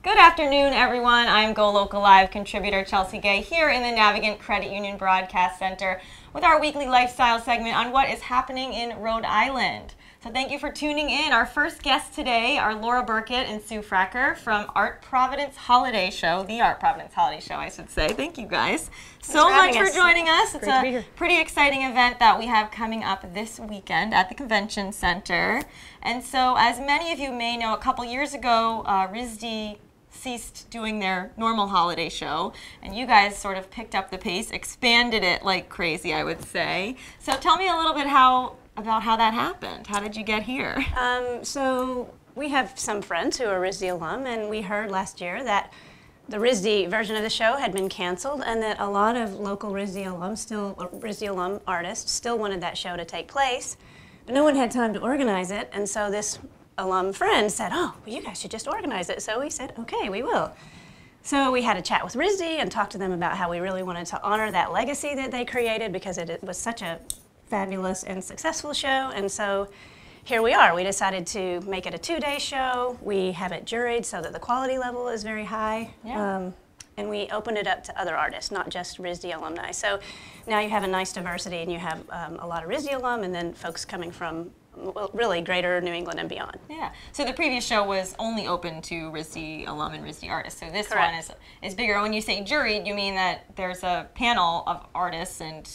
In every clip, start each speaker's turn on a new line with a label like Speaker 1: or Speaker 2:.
Speaker 1: Good afternoon, everyone. I'm GoLocal Live contributor Chelsea Gay here in the Navigant Credit Union Broadcast Center with our weekly lifestyle segment on what is happening in Rhode Island. So thank you for tuning in. Our first guests today are Laura Burkett and Sue Fracker from Art Providence Holiday Show, the Art Providence Holiday Show, I should say. Thank you guys so much for joining us. It's a pretty exciting event that we have coming up this weekend at the Convention Center. And so, as many of you may know, a couple years ago, RISD ceased doing their normal holiday show, and you guys sort of picked up the pace, expanded it like crazy, I would say. So tell me a little bit about how that happened. How did you get here?
Speaker 2: So we have some friends who are RISD alum, and we heard last year that the RISD version of the show had been canceled, and that a lot of local RISD alum artists still wanted that show to take place, but no one had time to organize it, and so this alum friend said, oh, well, you guys should just organize it. So we said, okay, we will. So we had a chat with RISD and talked to them about how we really wanted to honor that legacy that they created because it was such a fabulous and successful show. And so here we are. We decided to make it a 2-day show. We have it juried so that the quality level is very high. Yeah. And we opened it up to other artists, not just RISD alumni. So now you have a nice diversity, and you have a lot of RISD alum and then folks coming from really greater New England and beyond.
Speaker 1: Yeah. So the previous show was only open to RISD alum and RISD artists. So this one is bigger. When you say juried, you mean that there's a panel of artists and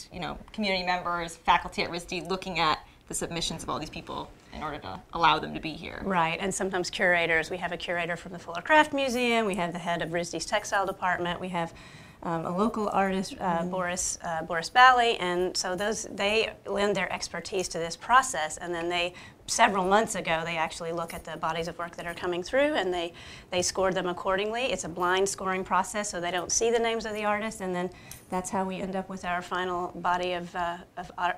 Speaker 1: community members, faculty at RISD looking at the submissions of all these people in order to allow them to be here.
Speaker 2: Right, and sometimes curators. We have a curator from the Fuller Craft Museum. We have the head of RISD's textile department. We have a local artist, Boris Bally, and so they lend their expertise to this process, and then several months ago, they actually look at the bodies of work that are coming through, and they scored them accordingly. It's a blind scoring process, so they don't see the names of the artists, and then that's how we end up with our final body of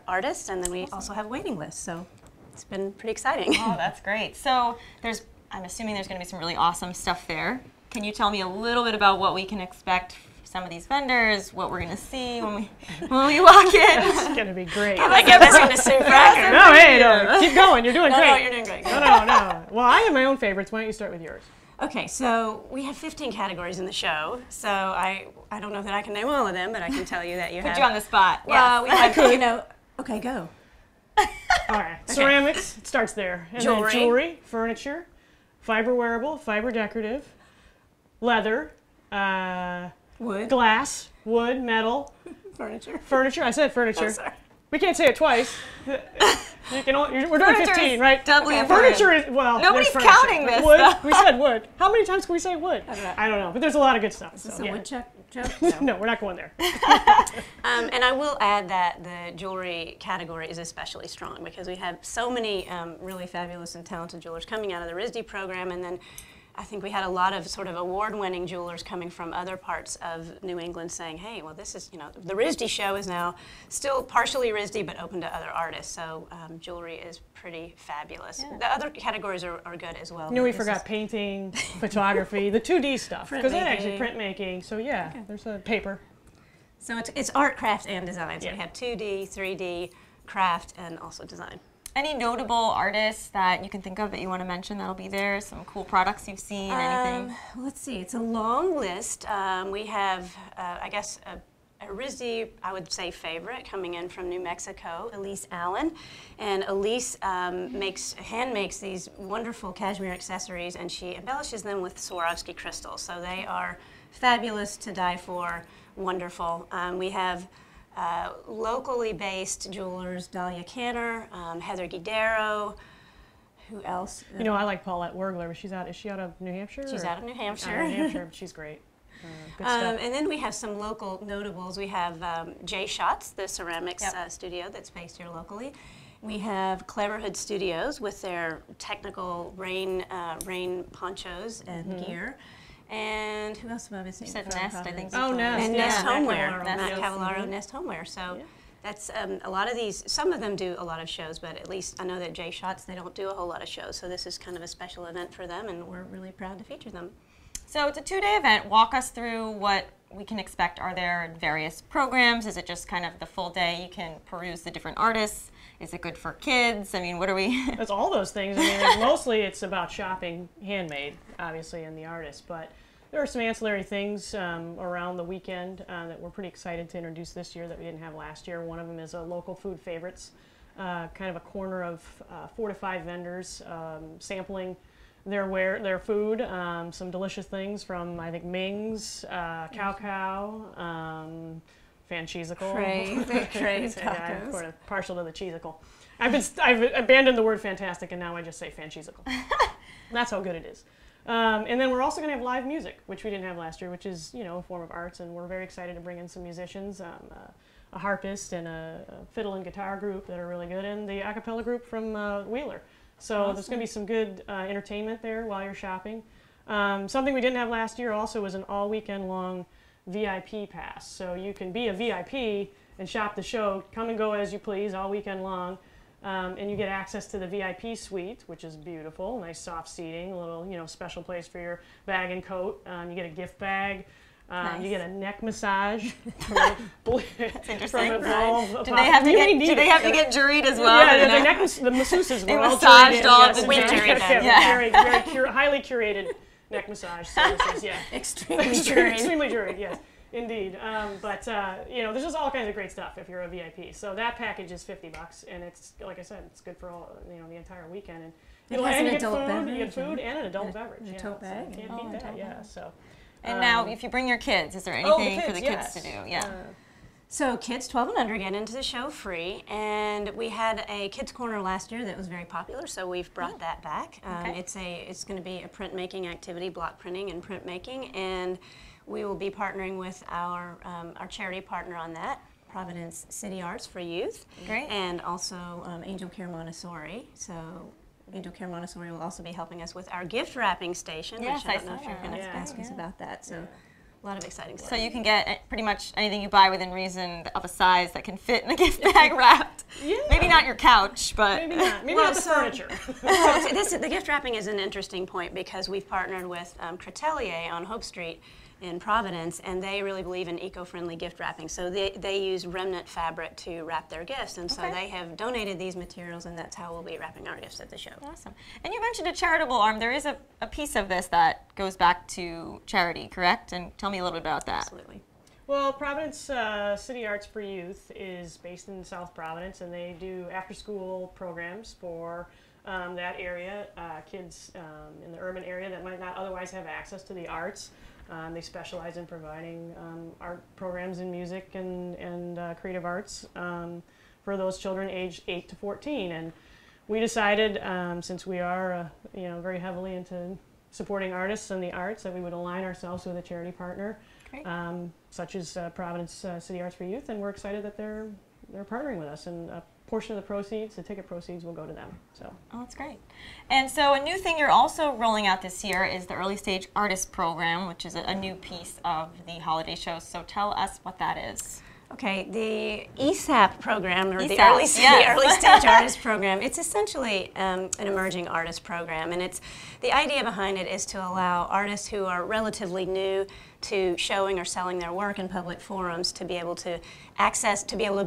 Speaker 2: artists, and then we also have waiting lists, so it's been pretty exciting.
Speaker 1: Oh, that's great. So I'm assuming there's going to be some really awesome stuff there. Can you tell me a little bit about what we can expect some of these vendors, what we're going to see when we walk in?
Speaker 3: It's going to be great.
Speaker 2: I give this one to Sue Fracker.
Speaker 3: No, hey, no, keep going. You're doing great.
Speaker 2: No, you're doing great.
Speaker 3: No. Well, I have my own favorites. Why don't you start with yours?
Speaker 2: Okay, so we have 15 categories in the show. So I don't know that I can name all of them, but I can tell you that you
Speaker 1: Put you on the spot.
Speaker 2: Well,
Speaker 1: yes.
Speaker 2: we have, okay, go.
Speaker 3: All right. Okay. Ceramics, it starts there. And
Speaker 2: jewelry.
Speaker 3: Then jewelry, furniture, fiber wearable, fiber decorative, leather,
Speaker 2: wood,
Speaker 3: glass, wood, metal,
Speaker 2: furniture.
Speaker 3: I said furniture.
Speaker 2: Oh, sorry.
Speaker 3: We can't say it twice. We're doing 15, right?
Speaker 1: Doubly
Speaker 3: furniture is, well,
Speaker 1: nobody's counting this.
Speaker 3: Wood. We said wood. How many times can we say wood?
Speaker 2: I
Speaker 3: don't know, but there's a lot of good stuff.
Speaker 2: Is this a wood joke?
Speaker 3: No, we're not going there.
Speaker 2: And I will add that the jewelry category is especially strong because we have so many really fabulous and talented jewelers coming out of the RISD program, and then I think we had a lot of sort of award-winning jewelers coming from other parts of New England saying, hey, well, this is, the RISD show is now still partially RISD but open to other artists. So jewelry is pretty fabulous. Yeah. The other categories are good as well.
Speaker 3: We forgot painting, photography, the 2D stuff. Because that's actually printmaking. So yeah, there's a paper.
Speaker 2: So it's art, craft, and design. So
Speaker 3: yeah.
Speaker 2: We have 2D, 3D, craft, and also design.
Speaker 1: Any notable artists that you can think of that you want to mention that'll be there? Some cool products you've seen, anything?
Speaker 2: Let's see, it's a long list. We have, I guess, a RISD, I would say, favorite coming in from New Mexico, Elise Allen. And Elise hand makes these wonderful cashmere accessories, and she embellishes them with Swarovski crystals. So they are fabulous, to die for, wonderful. We have locally based jewelers, Dahlia Canner, Heather Guidero, who else?
Speaker 3: I like Paulette Wergler. Is she out of New Hampshire?
Speaker 2: She's out of New Hampshire.
Speaker 3: Out of New Hampshire, but she's great. Good stuff.
Speaker 2: And then we have some local notables. We have Jay Schatz, the ceramics studio that's based here locally. We have Cleverhood Studios with their technical rain ponchos and gear. And who else am I missing?
Speaker 1: You said Nest, I think.
Speaker 3: Oh, Nest.
Speaker 2: And Nest Homeware.
Speaker 1: Matt
Speaker 2: Cavallaro, Nest Homeware. So that's a lot of these. Some of them do a lot of shows, but at least I know that Jay Schatz, they don't do a whole lot of shows. So this is kind of a special event for them, and we're really proud to feature them.
Speaker 1: So it's a 2-day event. Walk us through what we can expect. Are there various programs? Is it just kind of the full day? You can peruse the different artists. Is it good for kids? I mean, what are we?
Speaker 3: It's all those things. I mean, mostly it's about shopping handmade, obviously, and the artist, but there are some ancillary things around the weekend that we're pretty excited to introduce this year that we didn't have last year. One of them is a local food favorites, kind of a corner of 4 to 5 vendors sampling their food, some delicious things from, I think, Ming's, Cow, Fancheesical.
Speaker 2: Crave
Speaker 3: Yeah, I'm
Speaker 2: tacos.
Speaker 3: sort of partial to the cheesicle. I've abandoned the word fantastic, and now I just say Fancheesical. That's how good it is. And then we're also going to have live music, which we didn't have last year, which is, a form of arts, and we're very excited to bring in some musicians, a harpist and a fiddle and guitar group that are really good, and the a cappella group from Wheeler. So there's going to be some good entertainment there while you're shopping. Something we didn't have last year also was an all weekend long VIP pass. So you can be a VIP and shop the show, come and go as you please all weekend long. And you get access to the VIP suite, which is beautiful, nice soft seating, a little, special place for your bag and coat. You get a gift bag.
Speaker 1: Nice.
Speaker 3: You get a neck massage.
Speaker 1: That's interesting.
Speaker 3: Do
Speaker 1: they have to get juried as well?
Speaker 3: Yeah, the masseuses were all
Speaker 1: massaged
Speaker 3: juried.
Speaker 1: all
Speaker 3: Yes,
Speaker 1: the
Speaker 2: we
Speaker 3: exactly.
Speaker 2: juried them.
Speaker 3: Very highly curated neck massage services. Yeah,
Speaker 2: Extremely juried.
Speaker 3: extremely juried. Yes, indeed. But there's just all kinds of great stuff if you're a VIP. So that package is $50, and it's, like I said, it's good for all the entire weekend. And
Speaker 2: It has an
Speaker 3: you get
Speaker 2: adult
Speaker 3: food,
Speaker 2: beverage.
Speaker 3: you get food and an adult beverage.
Speaker 2: A tote bag.
Speaker 3: So you can't beat that. Yeah. So.
Speaker 1: And now, if you bring your kids, is there anything for the kids
Speaker 3: yes.
Speaker 1: to do? Yeah.
Speaker 2: So kids 12 and under get into the show free, and we had a kids corner last year that was very popular, so we've brought that back.
Speaker 1: Okay.
Speaker 2: It's going to be a printmaking activity, block printing and printmaking, and we will be partnering with our charity partner on that, Providence City Arts for Youth,
Speaker 1: Great.
Speaker 2: and also Angel Care Montessori. So Angel Care Montessori will also be helping us with our gift wrapping station,
Speaker 1: Yes,
Speaker 2: which I
Speaker 1: I
Speaker 2: don't know if
Speaker 1: saw
Speaker 2: you're going to
Speaker 3: that.
Speaker 2: ask us about that. So a lot of exciting stuff.
Speaker 1: So you can get pretty much anything you buy within reason of a size that can fit in a gift bag wrapped.
Speaker 3: Yeah.
Speaker 1: Maybe not your couch, but
Speaker 3: Maybe not. Maybe not the furniture.
Speaker 2: The gift wrapping is an interesting point because we've partnered with Cretelier on Hope Street in Providence, and they really believe in eco-friendly gift wrapping. So they use remnant fabric to wrap their gifts, and so they have donated these materials, and that's how we'll be wrapping our gifts at the show.
Speaker 1: Awesome. And you mentioned a charitable arm. There is a piece of this that goes back to charity, correct? And tell me a little bit about that.
Speaker 2: Absolutely.
Speaker 3: Well, Providence City Arts for Youth is based in South Providence, and they do after-school programs for that area, kids in the urban area that might not otherwise have access to the arts. They specialize in providing art programs in music and creative arts for those children aged 8 to 14. And we decided, since we are very heavily into supporting artists and the arts, that we would align ourselves with a charity partner, such as Providence City Arts for Youth, and we're excited that they're partnering with us. And a portion of the proceeds, the ticket proceeds, will go to them. So.
Speaker 1: Oh, that's great. And so a new thing you're also rolling out this year is the Early Stage Artist Program, which is a new piece of the holiday show. So tell us what that is.
Speaker 2: Okay, the ESAP program, or the
Speaker 1: ESAP,
Speaker 2: Early Stage Artist Program, it's essentially an emerging artist program, and the idea behind it is to allow artists who are relatively new to showing or selling their work in public forums to be able to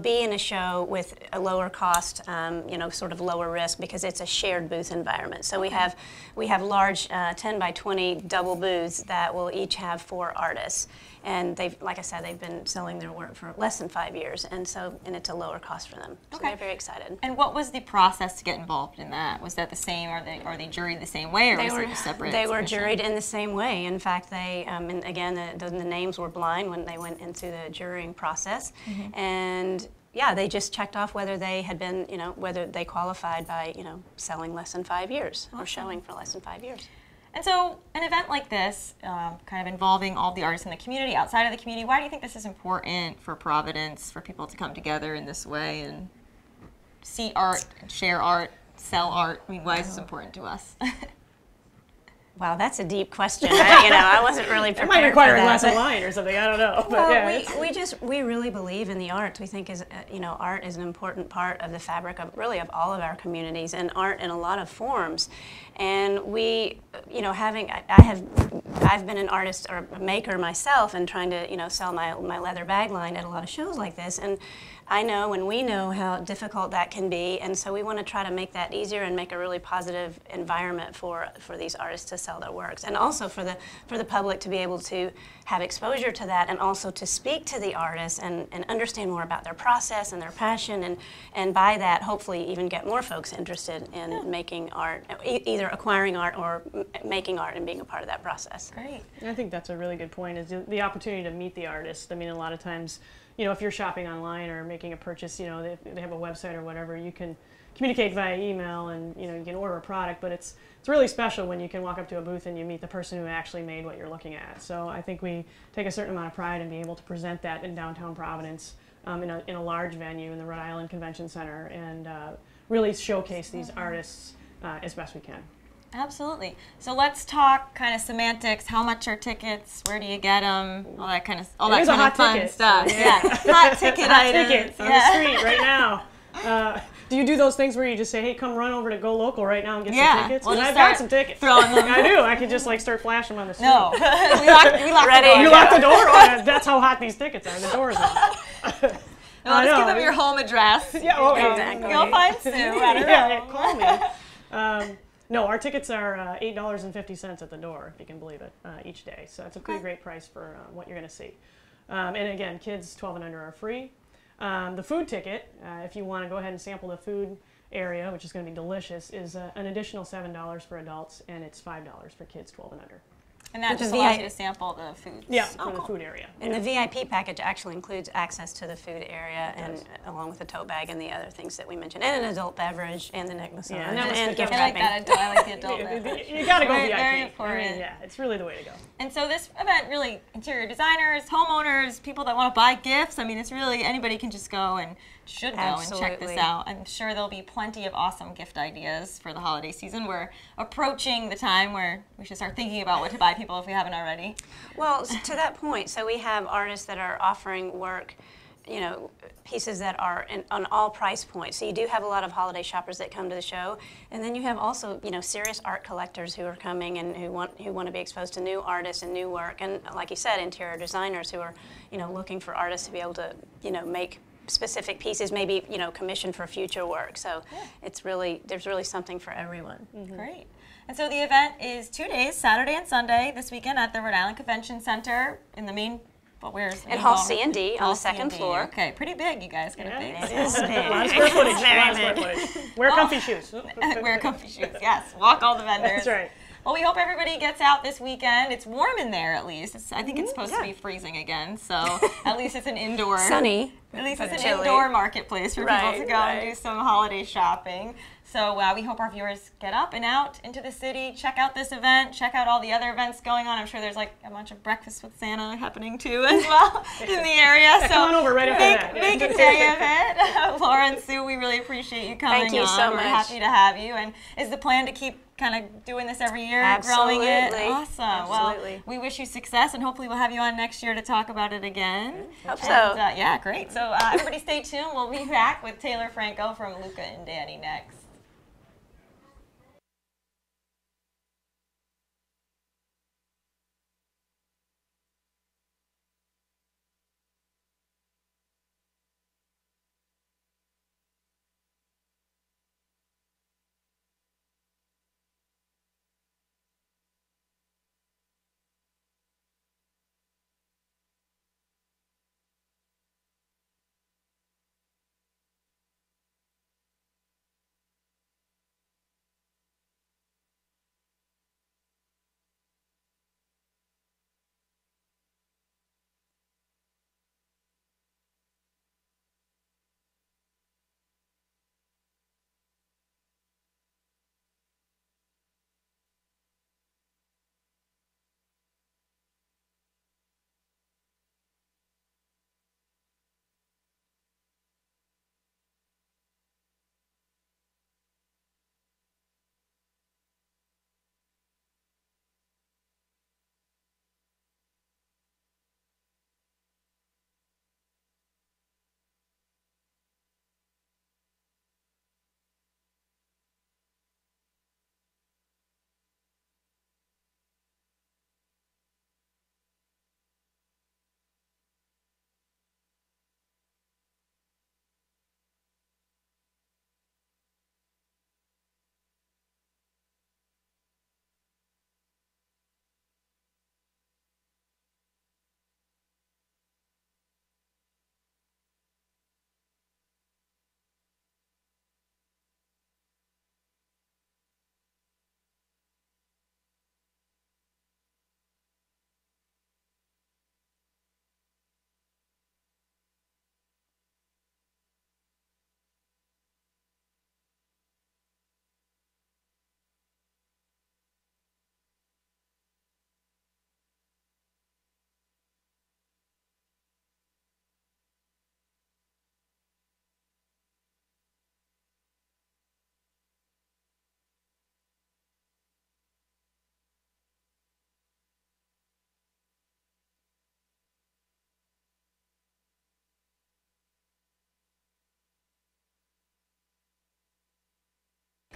Speaker 2: be in a show with a lower cost, sort of lower risk, because it's a shared booth environment. So we have large 10 by 20 double booths that will each have 4 artists. And like I said, they've been selling their work for less than 5 years, and it's a lower cost for them. So they're very excited.
Speaker 1: And what was the process to get involved in that? Was that the same? Are they juried the same way, or was it separate?
Speaker 2: They were juried in the same way. In fact, and again, the names were blind when they went into the jurying process, and yeah, they just checked off whether they had been, whether they qualified by, selling less than 5 years or showing for less than 5 years.
Speaker 1: And so an event like this, kind of involving all the artists in the community, outside of the community, why do you think this is important for Providence, for people to come together in this way and see art, share art, sell art? I mean, why is this important to us?
Speaker 2: Wow, that's a deep question. I wasn't really prepared.
Speaker 3: It might require
Speaker 2: for
Speaker 3: a glass
Speaker 2: that,
Speaker 3: of wine or something. I don't know. But
Speaker 2: well,
Speaker 3: yeah,
Speaker 2: we really believe in the arts. We think art is an important part of the fabric of all of our communities, and art in a lot of forms. And we, I've been an artist or a maker myself, and trying to sell my leather bag line at a lot of shows like this. And I know and we know how difficult that can be, and so we want to try to make that easier and make a really positive environment for these artists to sell their works, and also for the public to be able to have exposure to that, and also to speak to the artists and understand more about their process and their passion, and by that hopefully even get more folks interested in making art, either acquiring art or making art and being a part of that process.
Speaker 1: Great.
Speaker 3: I think that's a really good point, is the opportunity to meet the artist. I mean, a lot of times, you know, if you're shopping online or making a purchase, you know, they have a website or whatever, you can communicate via email and, you know, you can order a product, but it's really special when you can walk up to a booth and you meet the person who actually made what you're looking at. So I think we take a certain amount of pride in being able to present that in downtown Providence, in a large venue in the Rhode Island Convention Center, and really showcase these artists as best we can.
Speaker 1: Absolutely. So let's talk kind of semantics. How much are tickets? Where do you get them? All that kind of fun stuff. Yeah, hot ticket items.
Speaker 3: Tickets on the street right now. Do you do those things where you just say, "Hey, come run over to GoLocal right now and get some tickets"?
Speaker 1: We'll
Speaker 3: I've got some tickets.
Speaker 1: Throwing them.
Speaker 3: I do. I could just like start flashing them on the street.
Speaker 1: No, we lock the door.
Speaker 3: You lock the door. Oh, that's how hot these tickets are. The door is locked.
Speaker 1: No, just give them your home address.
Speaker 3: Yeah. Oh, exactly.
Speaker 1: You'll find Sue.
Speaker 3: Call me. No, our tickets are $8.50 at the door, if you can believe it, each day. So that's a pretty great price for what you're going to see. And again, kids 12 and under are free. The food ticket, if you want to go ahead and sample the food area, which is going to be delicious, is an additional $7 for adults, and it's $5 for kids 12 and under.
Speaker 1: And that just allows you to sample the food.
Speaker 3: Yeah, for the food area.
Speaker 2: And the VIP package actually includes access to the food area, and along with the tote bag and the other things that we mentioned, and an adult beverage, and the neck massage, and gift wrapping.
Speaker 1: I like the adult beverage.
Speaker 3: You got to go VIP.
Speaker 1: Very important.
Speaker 3: I mean, yeah, it's really the way to go.
Speaker 1: And so this event, really, interior designers, homeowners, people that want to buy gifts, I mean, it's really, anybody can just go and should go and check this out. I'm sure there'll be plenty of awesome gift ideas for the holiday season. We're approaching the time where we should start thinking about what to buy people if we haven't already.
Speaker 2: Well, to that point, so we have artists that are offering work, you know, pieces that are on all price points. So you do have a lot of holiday shoppers that come to the show, and then you have also, you know, serious art collectors who are coming and who want to be exposed to new artists and new work, and like you said, interior designers who are, you know, looking for artists to be able to, you know, make specific pieces, maybe, you know, commissioned for future work. So it's really, there's really something for everyone.
Speaker 1: Great. And so the event is 2 days, Saturday and Sunday, this weekend at the Rhode Island Convention Center in the main, where's the
Speaker 2: at Hall C&D on the second floor.
Speaker 1: Okay, pretty big, you guys. Got a big.
Speaker 2: It is big.
Speaker 3: A lot of square footage. Very big. Wear comfy shoes.
Speaker 1: Wear comfy shoes, yes. Walk all the vendors.
Speaker 3: That's right.
Speaker 1: Well, we hope everybody gets out this weekend. It's warm in there, at least. I think it's supposed to be freezing again, so at least it's an indoor.
Speaker 2: Sunny.
Speaker 1: At least it's an indoor marketplace for people to go and do some holiday shopping. So we hope our viewers get up and out into the city, check out this event, check out all the other events going on. I'm sure there's like a bunch of breakfast with Santa happening too as well in the area.
Speaker 3: So come on over right after that.
Speaker 1: Make a day of it. Laura and Sue, we really appreciate you coming on.
Speaker 2: Thank you so much.
Speaker 1: We're happy to have you. And is the plan to keep kind of doing this every year,
Speaker 2: Absolutely.
Speaker 1: growing it? Awesome.
Speaker 2: Absolutely.
Speaker 1: Well, we wish you success, and hopefully we'll have you on next year to talk about it again.
Speaker 2: Hope so.
Speaker 1: Yeah, great. So everybody stay tuned. We'll be back with Taylor Franco from Luca and Danny next.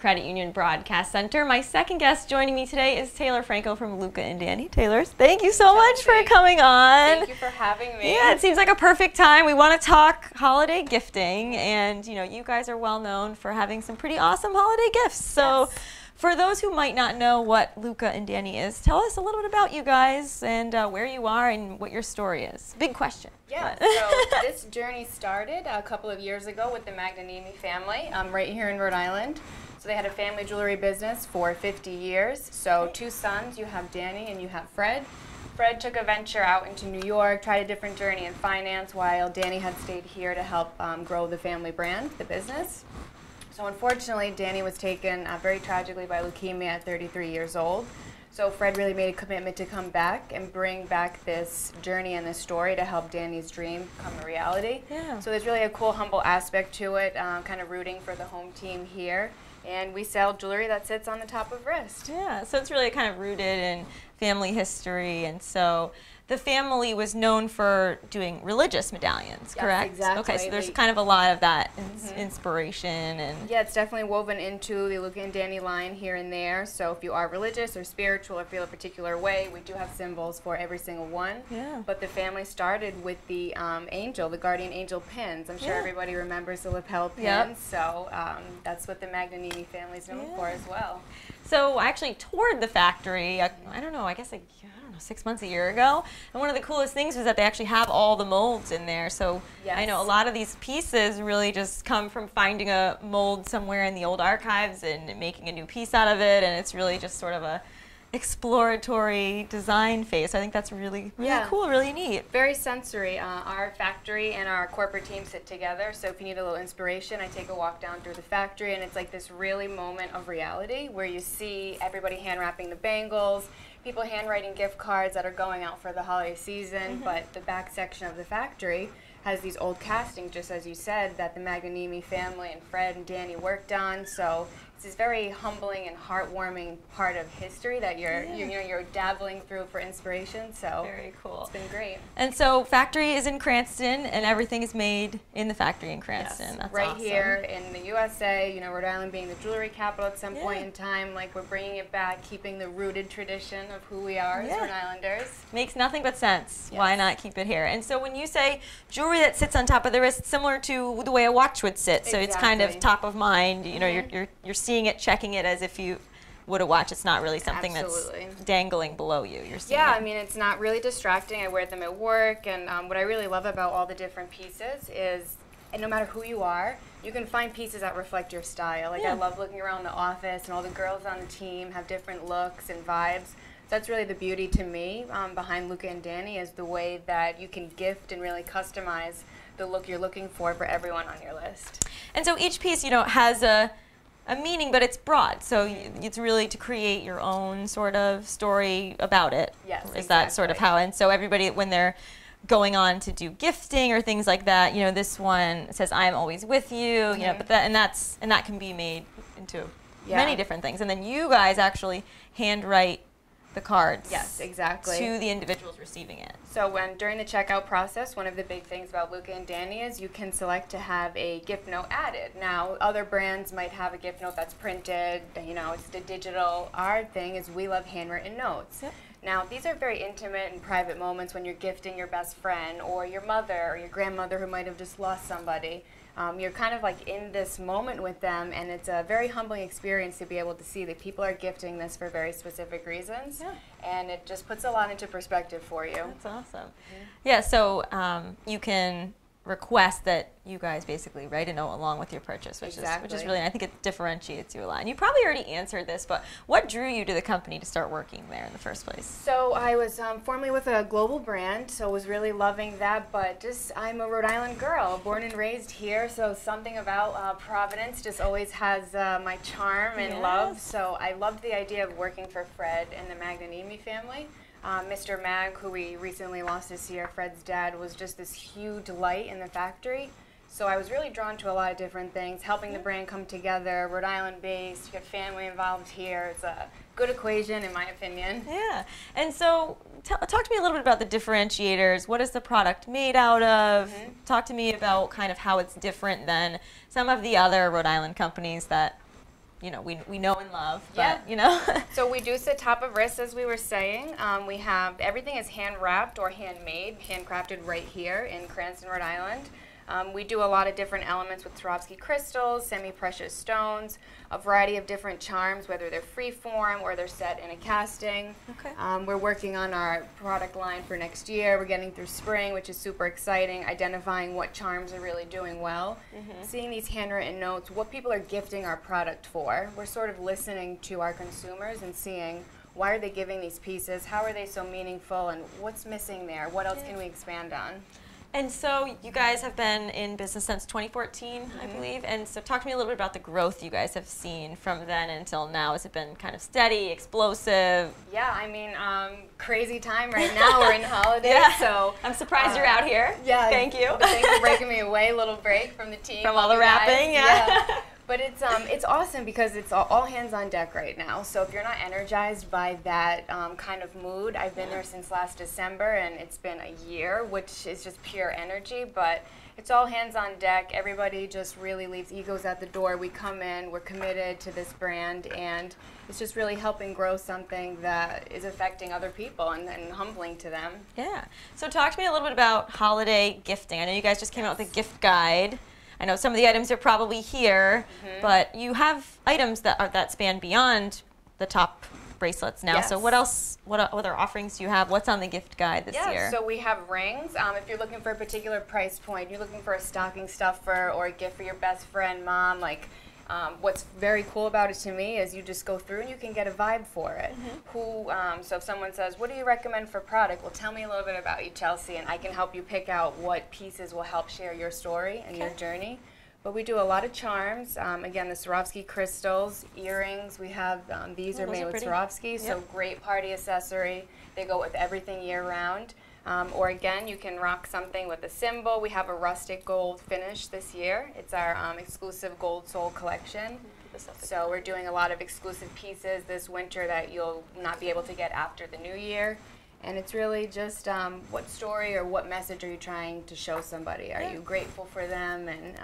Speaker 1: Credit Union Broadcast Center. My second guest joining me today is Taylor Franco from Luca and Danny. Taylor, thank you so much for coming on.
Speaker 4: Thank you for having me.
Speaker 1: Yeah, it seems like a perfect time. We want to talk holiday gifting, and you guys are well known for having some pretty awesome holiday gifts. So for those who might not know what Luca and Danny is, tell us a little bit about you guys and where you are and what your story is. Big question.
Speaker 4: Yeah, so this journey started a couple of years ago with the Magnanimi family right here in Rhode Island. So they had a family jewelry business for 50 years. So 2 sons, you have Danny and you have Fred. Fred took a venture out into New York, tried a different journey in finance, while Danny had stayed here to help grow the family brand, the business. So unfortunately, Danny was taken very tragically by leukemia at 33 years old. So Fred really made a commitment to come back and bring back this journey and this story to help Danny's dream become a reality.
Speaker 1: Yeah.
Speaker 4: So there's really a cool, humble aspect to it, kind of rooting for the home team here. And we sell jewelry that sits on the top of wrist.
Speaker 1: Yeah, so it's really kind of rooted in family history, and so the family was known for doing religious medallions, correct?
Speaker 4: Exactly.
Speaker 1: Okay, so there's kind of a lot of that inspiration and
Speaker 4: yeah, it's definitely woven into the Luca and Danny line here and there. So if you are religious or spiritual or feel a particular way, we do have symbols for every single one.
Speaker 1: Yeah.
Speaker 4: But the family started with the angel, the guardian angel pins. I'm sure everybody remembers the lapel pins.
Speaker 1: Yep.
Speaker 4: So that's what the Magnanimi family is known for as well.
Speaker 1: So I actually toured the factory, I don't know, I guess 6 months, a year ago. And one of the coolest things was that they actually have all the molds in there. So I know a lot of these pieces really just come from finding a mold somewhere in the old archives and making a new piece out of it. And it's really just sort of a exploratory design phase. So I think that's really cool, really neat.
Speaker 4: Very sensory. Our factory and our corporate team sit together, so if you need a little inspiration, I take a walk down through the factory, and it's like this really moment of reality where you see everybody hand wrapping the bangles, people handwriting gift cards that are going out for the holiday season, but the back section of the factory has these old castings, just as you said, that the Magnanimi family and Fred and Danny worked on. So it's this very humbling and heartwarming part of history that you're dabbling through for inspiration. So
Speaker 1: very cool.
Speaker 4: It's been great.
Speaker 1: And so factory is in Cranston, and everything is made in the factory in Cranston.
Speaker 4: Yes.
Speaker 1: That's
Speaker 4: right
Speaker 1: awesome.
Speaker 4: here in the USA. Rhode Island being the jewelry capital at some point in time, like we're bringing it back, keeping the rooted tradition of who we are as Rhode Islanders.
Speaker 1: Makes nothing but sense. Why not keep it here? And so when you say jewelry that sits on top of the wrist, similar to the way a watch would sit, so it's kind of top of mind. You're seeing it, checking it as if you would a watch. It's not really something that's dangling below you. You're seeing
Speaker 4: I mean, it's not really distracting. I wear them at work, and what I really love about all the different pieces is, and no matter who you are, you can find pieces that reflect your style. Like I love looking around the office, and all the girls on the team have different looks and vibes. So that's really the beauty to me behind Luca and Danny, is the way that you can gift and really customize the look you're looking for everyone on your list.
Speaker 1: And so each piece, has a meaning, but it's broad. So it's really to create your own sort of story about it.
Speaker 4: Yes,
Speaker 1: Is that sort of how? And so everybody, when they're going on to do gifting or things like that, this one says "I'm always with you," but that can be made into many different things. And then you guys actually handwrite the cards.
Speaker 4: Yes, exactly.
Speaker 1: To the individuals receiving it.
Speaker 4: So during the checkout process, one of the big things about Luca and Danny is you can select to have a gift note added. Now, other brands might have a gift note that's printed, it's the digital. Our thing is we love handwritten notes.
Speaker 1: Yep.
Speaker 4: Now, these are very intimate and private moments when you're gifting your best friend or your mother or your grandmother who might have just lost somebody. You're kind of like in this moment with them, and it's a very humbling experience to be able to see that people are gifting this for very specific reasons, and it just puts a lot into perspective for you.
Speaker 1: That's awesome. Yeah, so you can request that you guys basically write a note along with your purchase, which is really, I think it differentiates you a lot. And you probably already answered this, but what drew you to the company to start working there in the first place?
Speaker 4: So I was formerly with a global brand, so was really loving that, but I'm a Rhode Island girl, born and raised here, so something about Providence just always has my charm and love. So I loved the idea of working for Fred and the Magnanimi family. Mr. Mag, who we recently lost this year, Fred's dad, was just this huge light in the factory. So I was really drawn to a lot of different things, helping the brand come together, Rhode Island based, you get family involved here. It's a good equation in my opinion.
Speaker 1: Yeah, and so talk to me a little bit about the differentiators. What is the product made out of? Talk to me about kind of how it's different than some of the other Rhode Island companies that you know, we know and love, but,
Speaker 4: Yeah.
Speaker 1: you know.
Speaker 4: So we do sit top of wrist, as we were saying. We have, everything is hand wrapped or handmade, handcrafted right here in Cranston, Rhode Island. We do a lot of different elements with Swarovski crystals, semi-precious stones, a variety of different charms, whether they're free form or they're set in a casting.
Speaker 1: Okay.
Speaker 4: We're working on our product line for next year. We're getting through spring, which is super exciting, identifying what charms are really doing well, seeing these handwritten notes, what people are gifting our product for. We're sort of listening to our consumers and seeing why are they giving these pieces, how are they so meaningful, and what's missing there, what else can we expand on?
Speaker 1: And so you guys have been in business since 2014, I believe. And so talk to me a little bit about the growth you guys have seen from then until now. Has it been kind of steady, explosive?
Speaker 4: Yeah, I mean, crazy time right now. We're in holidays,
Speaker 1: Yeah.
Speaker 4: so
Speaker 1: I'm surprised you're out here.
Speaker 4: yeah,
Speaker 1: Thank you.
Speaker 4: Thanks for breaking me away. A little break from the team.
Speaker 1: From all the
Speaker 4: you guys.
Speaker 1: wrapping, yeah.
Speaker 4: But it's awesome because it's all hands on deck right now. So if you're not energized by that kind of mood, I've been there since last December, and it's been a year, which is just pure energy. But it's all hands on deck. Everybody just really leaves egos at the door. We come in, we're committed to this brand, and it's just really helping grow something that is affecting other people and humbling to them.
Speaker 1: Yeah. So talk to me a little bit about holiday gifting. I know you guys just came out with a gift guide. I know some of the items are probably here, but you have items that span beyond the top bracelets now.
Speaker 4: Yes.
Speaker 1: So what else, what other offerings do you have? What's on the gift guide this year?
Speaker 4: Yeah, so we have rings. If you're looking for a particular price point, you're looking for a stocking stuffer or a gift for your best friend, mom, like, what's very cool about it to me is you just go through and you can get a vibe for it. So if someone says, what do you recommend for product? Well, tell me a little bit about you, Chelsea, and I can help you pick out what pieces will help share your story and your journey. But we do a lot of charms. Again, the Swarovski crystals, earrings. We have, these are
Speaker 1: those
Speaker 4: made
Speaker 1: are
Speaker 4: with
Speaker 1: pretty.
Speaker 4: Swarovski, so great party accessory. They go with everything year round. Or again, you can rock something with a symbol. We have a rustic gold finish this year. It's our exclusive Gold Soul collection. So we're doing a lot of exclusive pieces this winter that you'll not be able to get after the new year. And it's really just what story or what message are you trying to show somebody? Are you grateful for them? And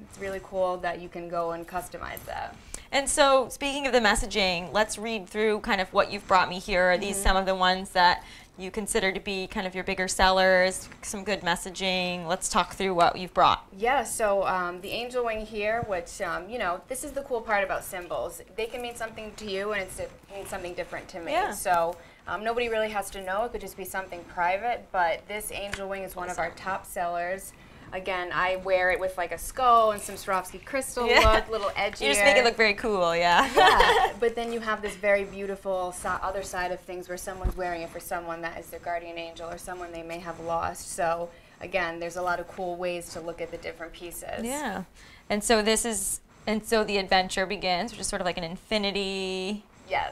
Speaker 4: it's really cool that you can go and customize that.
Speaker 1: And so speaking of the messaging, let's read through kind of what you've brought me here. Are these some of the ones that you consider to be kind of your bigger sellers, some good messaging? Let's talk through what you've brought.
Speaker 4: Yeah, so the angel wing here, which, you know, this is the cool part about symbols. They can mean something to you and it means something different to me.
Speaker 1: Yeah.
Speaker 4: So nobody really has to know. It could just be something private, but this angel wing is one of our top sellers. Again, I wear it with like a skull and some Swarovski crystal look, little edgier.
Speaker 1: You just make it look very cool, yeah.
Speaker 4: Yeah, but then you have this very beautiful other side of things where someone's wearing it for someone that is their guardian angel or someone they may have lost. So again, there's a lot of cool ways to look at the different pieces.
Speaker 1: Yeah. And so this is, and so the adventure begins, which is sort of like an infinity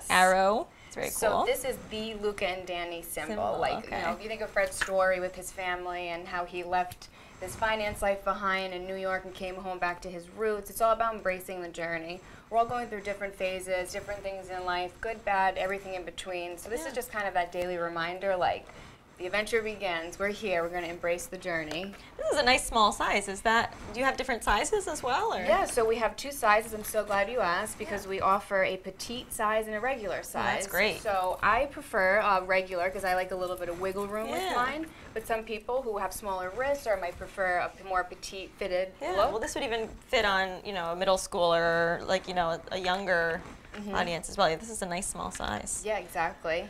Speaker 1: arrow. It's very cool.
Speaker 4: So this is the Luca and Danny symbol. Like, you know, if you think of Fred's story with his family and how he left his finance life behind in New York and came home back to his roots, it's all about embracing the journey. We're all going through different phases, different things in life, good, bad, everything in between. So this is just kind of that daily reminder, like, the adventure begins. We're here. We're going to embrace the journey.
Speaker 1: This is a nice small size. Is that, do you have different sizes as well? Or?
Speaker 4: Yeah, so we have two sizes. I'm so glad you asked because we offer a petite size and a regular size.
Speaker 1: Oh, that's great.
Speaker 4: So I prefer regular because I like a little bit of wiggle room with mine. But some people who have smaller wrists or might prefer a more petite fitted look.
Speaker 1: Well, this would even fit on, you know, a middle schooler or like, you know, a younger audience as well. This is a nice small size.
Speaker 4: Yeah, exactly.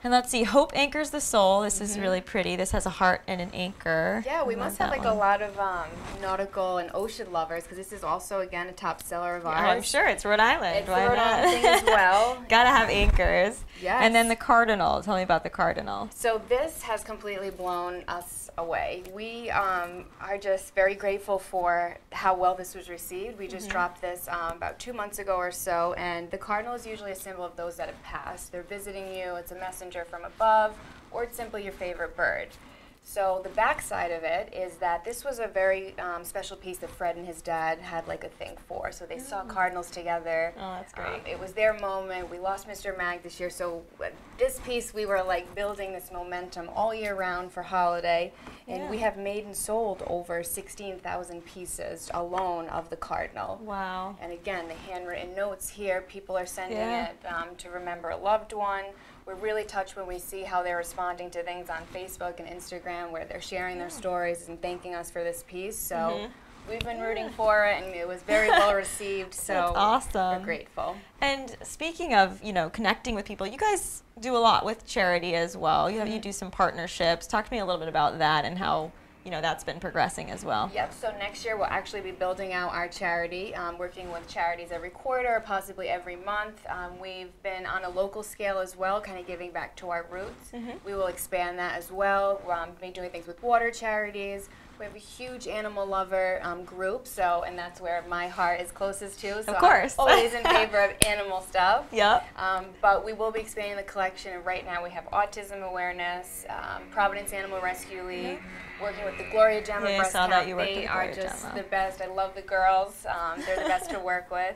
Speaker 1: And let's see, hope anchors the soul. This is really pretty. This has a heart and an anchor.
Speaker 4: Yeah, we must have like a lot of nautical and ocean lovers because this is also, again, a top seller of ours.
Speaker 1: I'm sure it's Rhode Island.
Speaker 4: It's the Rhode Island thing as well.
Speaker 1: Gotta have anchors.
Speaker 4: Yes.
Speaker 1: And then the cardinal. Tell me about the cardinal.
Speaker 4: So this has completely blown us away. We are just very grateful for how well this was received. We just dropped this about 2 months ago or so, and the cardinal is usually a symbol of those that have passed. They're visiting you. It's a messenger from above, or it's simply your favorite bird. So the back side of it is that this was a very special piece that Fred and his dad had like a thing for. So they saw cardinals together.
Speaker 1: Oh, that's great.
Speaker 4: It was their moment. We lost Mr. Mag this year, so this piece, we were like building this momentum all year round for holiday, and we have made and sold over 16,000 pieces alone of the cardinal.
Speaker 1: Wow.
Speaker 4: And again, the handwritten notes here, people are sending it to remember a loved one. We're really touched when we see how they're responding to things on Facebook and Instagram where they're sharing their stories and thanking us for this piece. So we've been rooting for it, and it was very well received. So
Speaker 1: That's awesome.
Speaker 4: we're grateful.
Speaker 1: And speaking of, connecting with people, you guys do a lot with charity as well. You do some partnerships. Talk to me a little bit about that and how that's been progressing as well.
Speaker 4: Yep, so next year we'll actually be building out our charity, working with charities every quarter, possibly every month. We've been on a local scale as well, kind of giving back to our roots. We will expand that as well. We'll be doing things with water charities. We have a huge animal lover group, and that's where my heart is closest to. So
Speaker 1: of course.
Speaker 4: I'm always in favor of animal stuff.
Speaker 1: Yep.
Speaker 4: But we will be expanding the collection, and right now we have autism awareness, Providence Animal Rescue League, working with the Gloria Gemma Breast
Speaker 1: I saw that you worked with
Speaker 4: They are
Speaker 1: Gloria
Speaker 4: just
Speaker 1: Gemma.
Speaker 4: the best. I love the girls. They're the best to work with.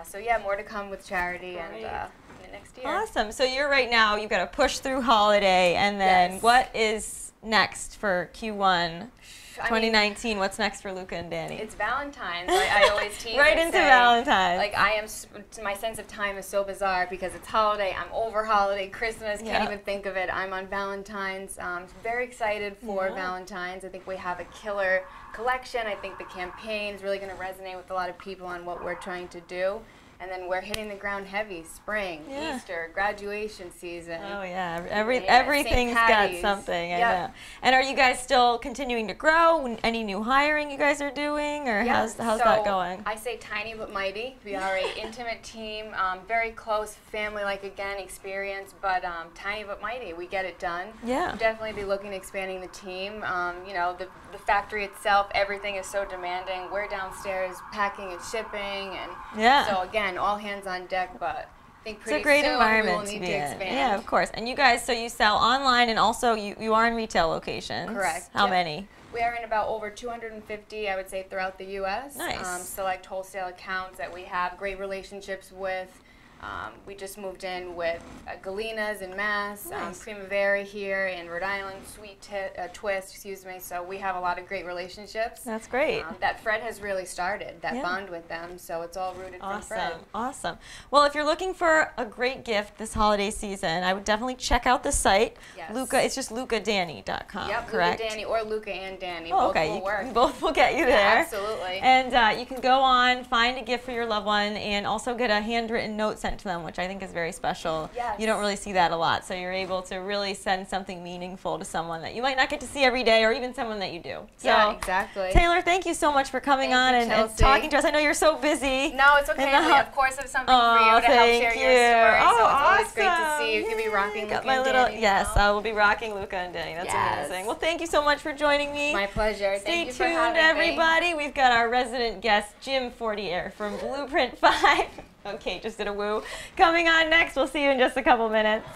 Speaker 4: So yeah, more to come with charity and in the next year.
Speaker 1: Awesome. So you've got to push through holiday, and then what is next for Q1 2019? What's next for Luca and Danny?
Speaker 4: It's Valentine's. I always tease
Speaker 1: right
Speaker 4: and
Speaker 1: into
Speaker 4: say,
Speaker 1: Valentine's.
Speaker 4: Like my sense of time is so bizarre because it's holiday. I'm over holiday, Christmas. Can't even think of it. I'm on Valentine's. Very excited for Valentine's. I think we have a killer collection. I think the campaign is really going to resonate with a lot of people on what we're trying to do. And then we're hitting the ground heavy. Spring, Easter, graduation season.
Speaker 1: Oh yeah, everything's got something. I know. And are you guys still continuing to grow? Any new hiring you guys are doing, or how's that going?
Speaker 4: I say tiny but mighty. We are an intimate team, very close, family-like experience, but tiny but mighty. We get it done.
Speaker 1: Yeah.
Speaker 4: We'll definitely be looking at expanding the team. The factory itself, everything is so demanding. We're downstairs packing and shipping, and so again, all hands on deck, but I think pretty
Speaker 1: it's a great
Speaker 4: soon
Speaker 1: environment
Speaker 4: we will
Speaker 1: to
Speaker 4: need
Speaker 1: be
Speaker 4: to
Speaker 1: in.
Speaker 4: expand.
Speaker 1: Yeah, of course. And you guys, so you sell online, and also you are in retail locations.
Speaker 4: Correct.
Speaker 1: How many?
Speaker 4: We are in about over 250, I would say, throughout the U.S.
Speaker 1: Nice.
Speaker 4: Select wholesale accounts that we have great relationships with. We just moved in with Galena's in Mass, Primavera here in Rhode Island, Sweet Twist, so we have a lot of great relationships.
Speaker 1: That's great.
Speaker 4: That Fred has really started, that bond with them, so it's all rooted from Fred.
Speaker 1: Awesome. Well, if you're looking for a great gift this holiday season, I would definitely check out the site.
Speaker 4: Yes.
Speaker 1: Luca, it's just lucadanny.com,
Speaker 4: yep,
Speaker 1: correct?
Speaker 4: Luca Danny or Luca and Danny,
Speaker 1: both
Speaker 4: will work.
Speaker 1: Both will get you there.
Speaker 4: Yeah, absolutely.
Speaker 1: And you can go on, find a gift for your loved one, and also get a handwritten note sent to them, which I think is very special.
Speaker 4: Yes.
Speaker 1: You don't really see that a lot, so you're able to really send something meaningful to someone that you might not get to see every day, or even someone that you do. So,
Speaker 4: yeah, exactly.
Speaker 1: Taylor, thank you so much for coming on and talking to us. I know you're so busy.
Speaker 4: No, it's okay. We, of course, have something for you to help share your story. So it's always great to see you. You can be rocking Luca and Danny.
Speaker 1: Yes, I will be rocking Luca and Danny. That's amazing. Well, thank you so much for joining me.
Speaker 4: My pleasure.
Speaker 1: Stay
Speaker 4: Thank you for having
Speaker 1: tuned, everybody. We've got our resident guest, Jim Fortier from Blueprint 5. Okay, just did a woo. Coming on next. We'll see you in just a couple minutes.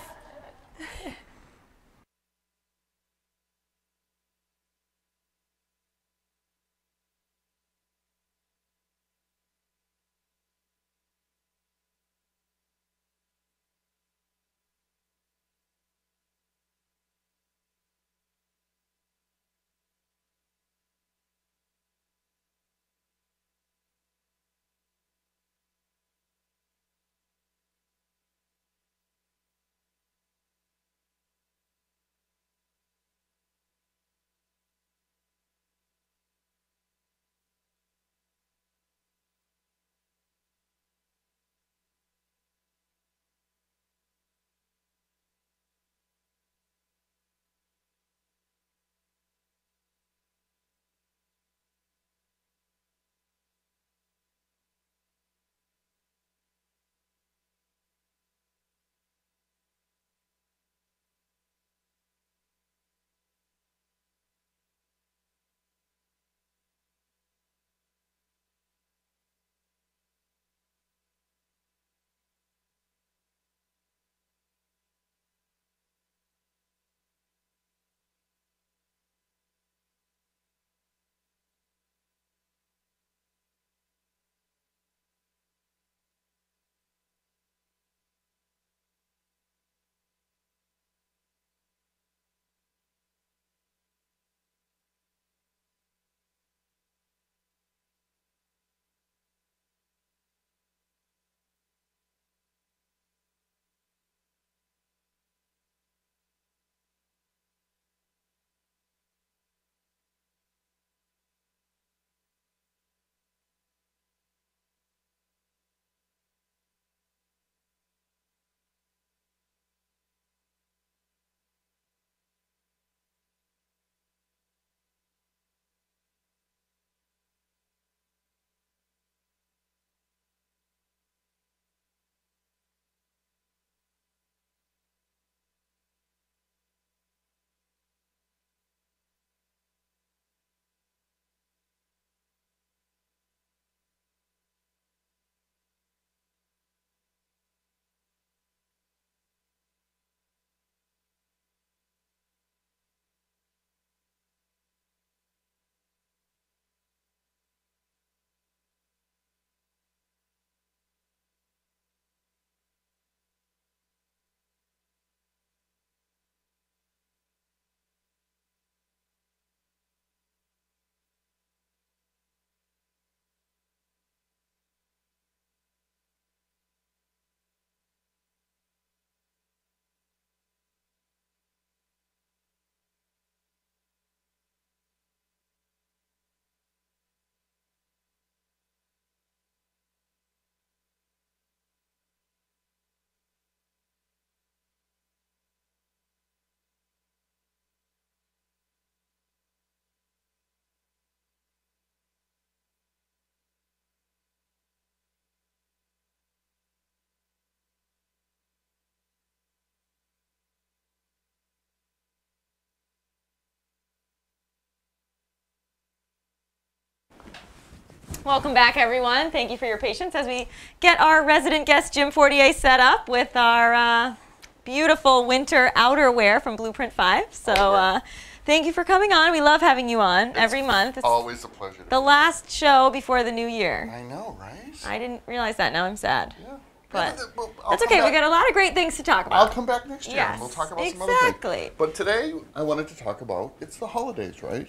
Speaker 1: Welcome back, everyone. Thank you for your patience as we get our resident guest, Jim Fortier, set up with our beautiful winter outerwear from Blueprint 5. So thank you for coming on. We love having you on every month. It's
Speaker 5: always a pleasure.
Speaker 1: the last show before the new year.
Speaker 5: I know, right?
Speaker 1: I didn't realize that. Now I'm sad.
Speaker 5: Yeah.
Speaker 1: But
Speaker 5: well,
Speaker 1: that's okay. We got a lot of great things to talk about.
Speaker 5: I'll come back next year and we'll
Speaker 1: Yes,
Speaker 5: talk about some other
Speaker 1: exactly.
Speaker 5: things. But today I wanted to talk about, it's the holidays, right?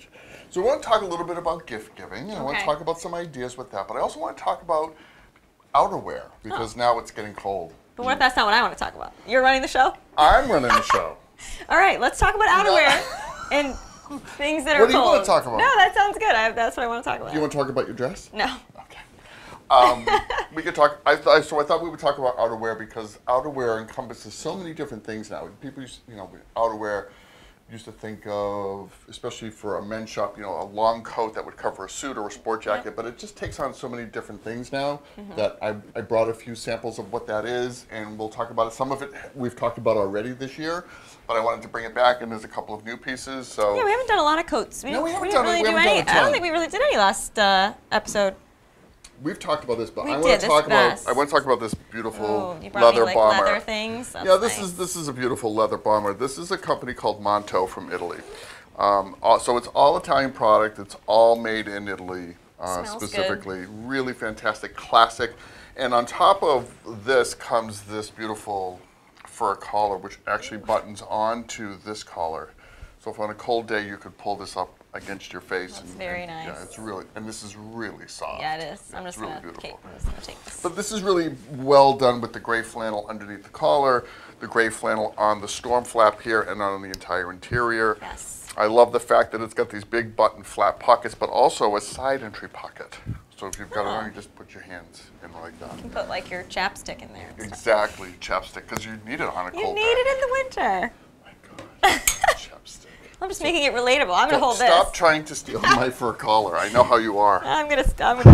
Speaker 5: So we want to talk a little bit about gift giving, and I want to
Speaker 1: Okay.
Speaker 5: talk about some ideas with that. But I also want to talk about outerwear, because now it's getting cold.
Speaker 1: But what if that's not what I want to talk about? You're running the show?
Speaker 5: I'm running the show.
Speaker 1: All right, let's talk about outerwear and things that are
Speaker 5: What do you
Speaker 1: cold.
Speaker 5: want to talk about?
Speaker 1: No, that sounds good. That's what I want to talk about.
Speaker 5: Do you want to talk about your dress?
Speaker 1: No.
Speaker 5: Okay. We could talk. So I thought we would talk about outerwear, because outerwear encompasses so many different things now. People, outerwear used to think of, especially for a men's shop, a long coat that would cover a suit or a sport jacket. But it just takes on so many different things now that I brought a few samples of what that is, and we'll talk about it. Some of it we've talked about already this year, but I wanted to bring it back, and there's a couple of new pieces. So
Speaker 1: Yeah, we haven't done a lot of coats.
Speaker 5: No, we haven't
Speaker 1: didn't
Speaker 5: done it.
Speaker 1: really
Speaker 5: We
Speaker 1: do
Speaker 5: haven't done
Speaker 1: any.
Speaker 5: a ton.
Speaker 1: I don't think we really did any last episode.
Speaker 5: we've talked about this, but
Speaker 1: We
Speaker 5: I
Speaker 1: did,
Speaker 5: want to
Speaker 1: this
Speaker 5: talk about.
Speaker 1: vest.
Speaker 5: I want to talk about this beautiful
Speaker 1: Oh, you brought
Speaker 5: leather
Speaker 1: me like
Speaker 5: bomber.
Speaker 1: leather things. That's
Speaker 5: Yeah, this
Speaker 1: nice.
Speaker 5: is a beautiful leather bomber. This is a company called Monto from Italy. So it's all Italian product. It's all made in Italy,
Speaker 1: Smells
Speaker 5: specifically. Really fantastic, classic. And on top of this comes this beautiful fur collar, which actually buttons onto this collar. So if on a cold day you could pull this up against your face.
Speaker 1: That's very nice.
Speaker 5: Yeah, it's really, and this is really soft.
Speaker 1: Yeah, it is. I'm
Speaker 5: it's
Speaker 1: just
Speaker 5: really
Speaker 1: gonna.
Speaker 5: beautiful.
Speaker 1: Okay, I'm just gonna take this.
Speaker 5: But this is really well done with the gray flannel underneath the collar, the gray flannel on the storm flap here, and on the entire interior.
Speaker 1: Yes.
Speaker 5: I love the fact that it's got these big button flap pockets, but also a side entry pocket. So if you've got it on, you just put your hands in like that.
Speaker 1: You put like your chapstick in there.
Speaker 5: Exactly, chapstick, because you need it on a
Speaker 1: You
Speaker 5: cold
Speaker 1: need
Speaker 5: day.
Speaker 1: it in the winter.
Speaker 5: Oh my God, chapstick.
Speaker 1: I'm just making it relatable. I'm gonna hold
Speaker 5: Stop
Speaker 1: this.
Speaker 5: trying to steal my fur collar. I know how you are.
Speaker 1: I'm gonna